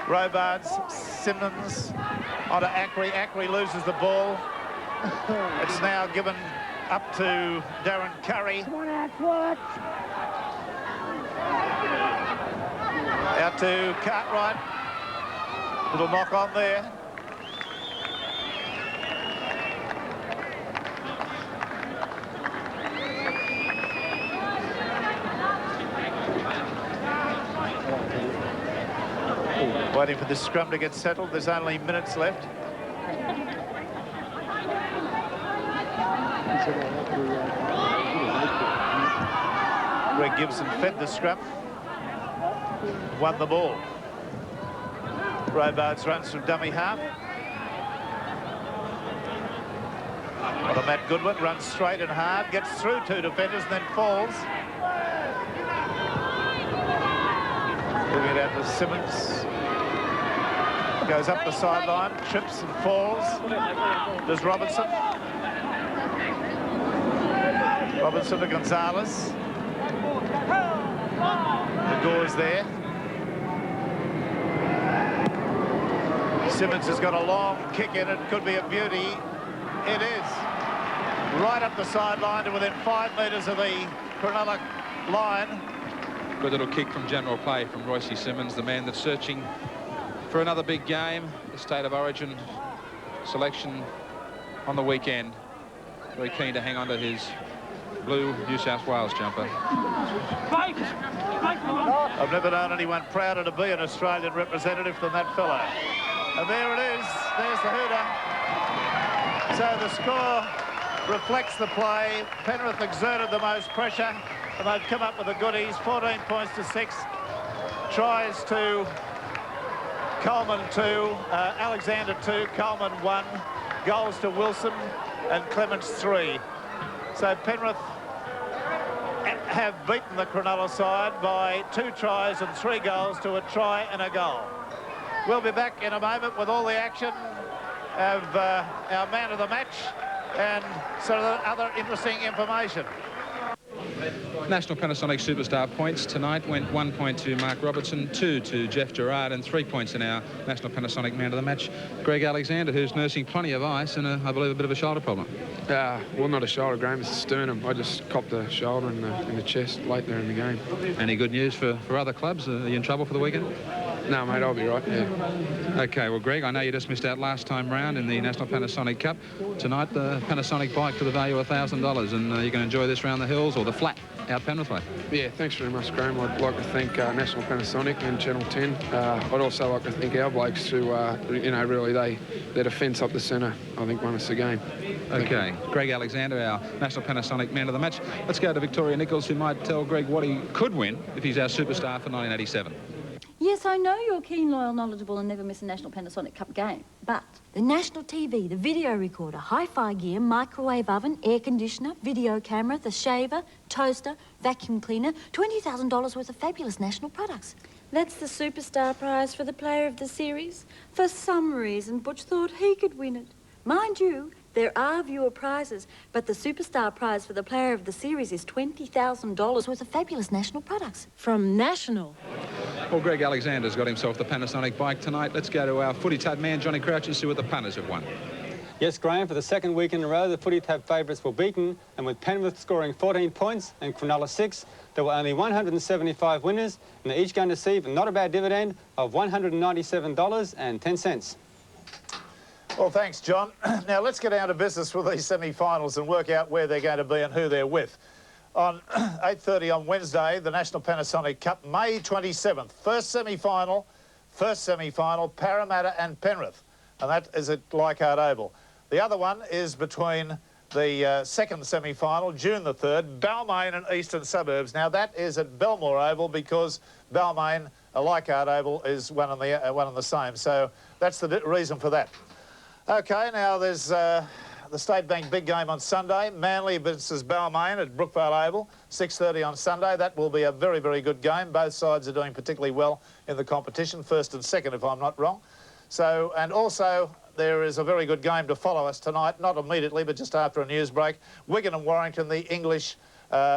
[SPEAKER 1] Robards, Simmons onto Ackery. Ackery loses the ball. It's now given up to Darren Curry. Out to Cartwright. Little knock on there. Waiting for the scrum to get settled. There's only minutes left. Greg Gibson fed the scrum. Won the ball. Robards runs from dummy half. Well, Matt Goodwin runs straight and hard, gets through 2 defenders and then falls. Moving it out to Simmons. Goes up the sideline, trips and falls. There's Robinson. Robinson to Gonzalez. The goal's there. Simmons has got a long kick in it. Could be a beauty. It is. Right up the sideline to within 5 metres of the Cronulla line.
[SPEAKER 2] Good little kick from general play from Royce Simmons, the man that's searching for another big game. The State of Origin selection on the weekend. Very keen to hang on to his blue New South Wales jumper.
[SPEAKER 1] I've never known anyone prouder to be an Australian representative than that fellow. And there it is. There's the hooter. So the score reflects the play. Penrith exerted the most pressure, and they've come up with the goodies. 14 points to 6. Tries to Coleman 2, Alexander 2, Coleman 1. Goals to Wilson and Clements 3. So Penrith have beaten the Cronulla side by 2 tries and 3 goals to a try and a goal. We'll be back in a moment with all the action of our man of the match and sort of other interesting information.
[SPEAKER 2] National Panasonic Superstar points tonight went 1 point to Mark Robertson, 2 to Jeff Gerard, and 3 points in our National Panasonic Man of the Match, Greg Alexander, who's nursing plenty of ice and, I believe, a bit of a shoulder problem.
[SPEAKER 9] Well, not a shoulder, Graham, it's a sternum. I just copped the shoulder in the chest late there in the game.
[SPEAKER 2] Any good news for other clubs? Are you in trouble for the weekend?
[SPEAKER 9] No, mate, I'll be right, yeah.
[SPEAKER 2] OK, well, Greg, I know you just missed out last time round in the National Panasonic Cup. Tonight, the Panasonic bike to the value of $1,000, and you can enjoy this round the hills or the flat out Penrith way.
[SPEAKER 9] Yeah, thanks very much, Graham. I'd like to thank National Panasonic and Channel 10. I'd also like to thank our blokes who, you know, really, their defence up the centre, I think, won us the game.
[SPEAKER 2] OK, Greg Alexander, our National Panasonic Man of the Match. Let's go to Victoria Nichols, who might tell Greg what he could win if he's our superstar for 1987.
[SPEAKER 10] Yes, I know you're keen, loyal, knowledgeable and never miss a National Panasonic Cup game, but...
[SPEAKER 11] The national TV, the video recorder, hi-fi gear, microwave oven, air conditioner, video camera, the shaver, toaster, vacuum cleaner, $20,000 worth of fabulous national products.
[SPEAKER 10] That's the superstar prize for the player of the series. For some reason, Butch thought he could win it. Mind you, there are viewer prizes, but the superstar prize for the player of the series is $20,000
[SPEAKER 11] worth of fabulous national products.
[SPEAKER 10] from National.
[SPEAKER 2] Well, Greg Alexander's got himself the Panasonic bike tonight. Let's go to our footy tab man, Johnny Crouch, and see what the punters have won.
[SPEAKER 4] Yes, Graham, for the second week in a row, the footy tab favourites were beaten, and with Penrith scoring 14 points and Cronulla 6, there were only 175 winners, and they're each going to receive a not a bad dividend of $197.10.
[SPEAKER 1] Well, thanks, John. Now, let's get down to business with these semi-finals and work out where they're going to be and who they're with. On 8:30 on Wednesday, the National Panasonic Cup, May 27th. First semi-final, Parramatta and Penrith. And that is at Leichhardt Oval. The other one is between the second semi-final, June the 3rd, Balmain and Eastern Suburbs. Now, that is at Belmore Oval because Balmain, Leichhardt Oval, is one and the same. So that's the reason for that. OK, now there's the State Bank big game on Sunday. Manly versus Balmain at Brookvale Oval, 6:30 on Sunday. That will be a very, very good game. Both sides are doing particularly well in the competition, first and second, if I'm not wrong. So, and also, there is a very good game to follow us tonight, not immediately, but just after a news break. Wigan and Warrington, the English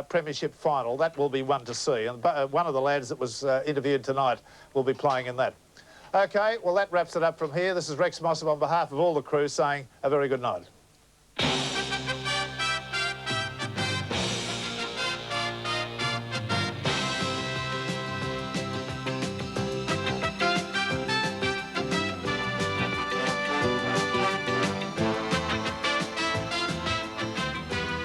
[SPEAKER 1] Premiership final. That will be one to see. And one of the lads that was interviewed tonight will be playing in that. OK, well, that wraps it up from here. This is Rex Mossop on behalf of all the crew saying a very good night.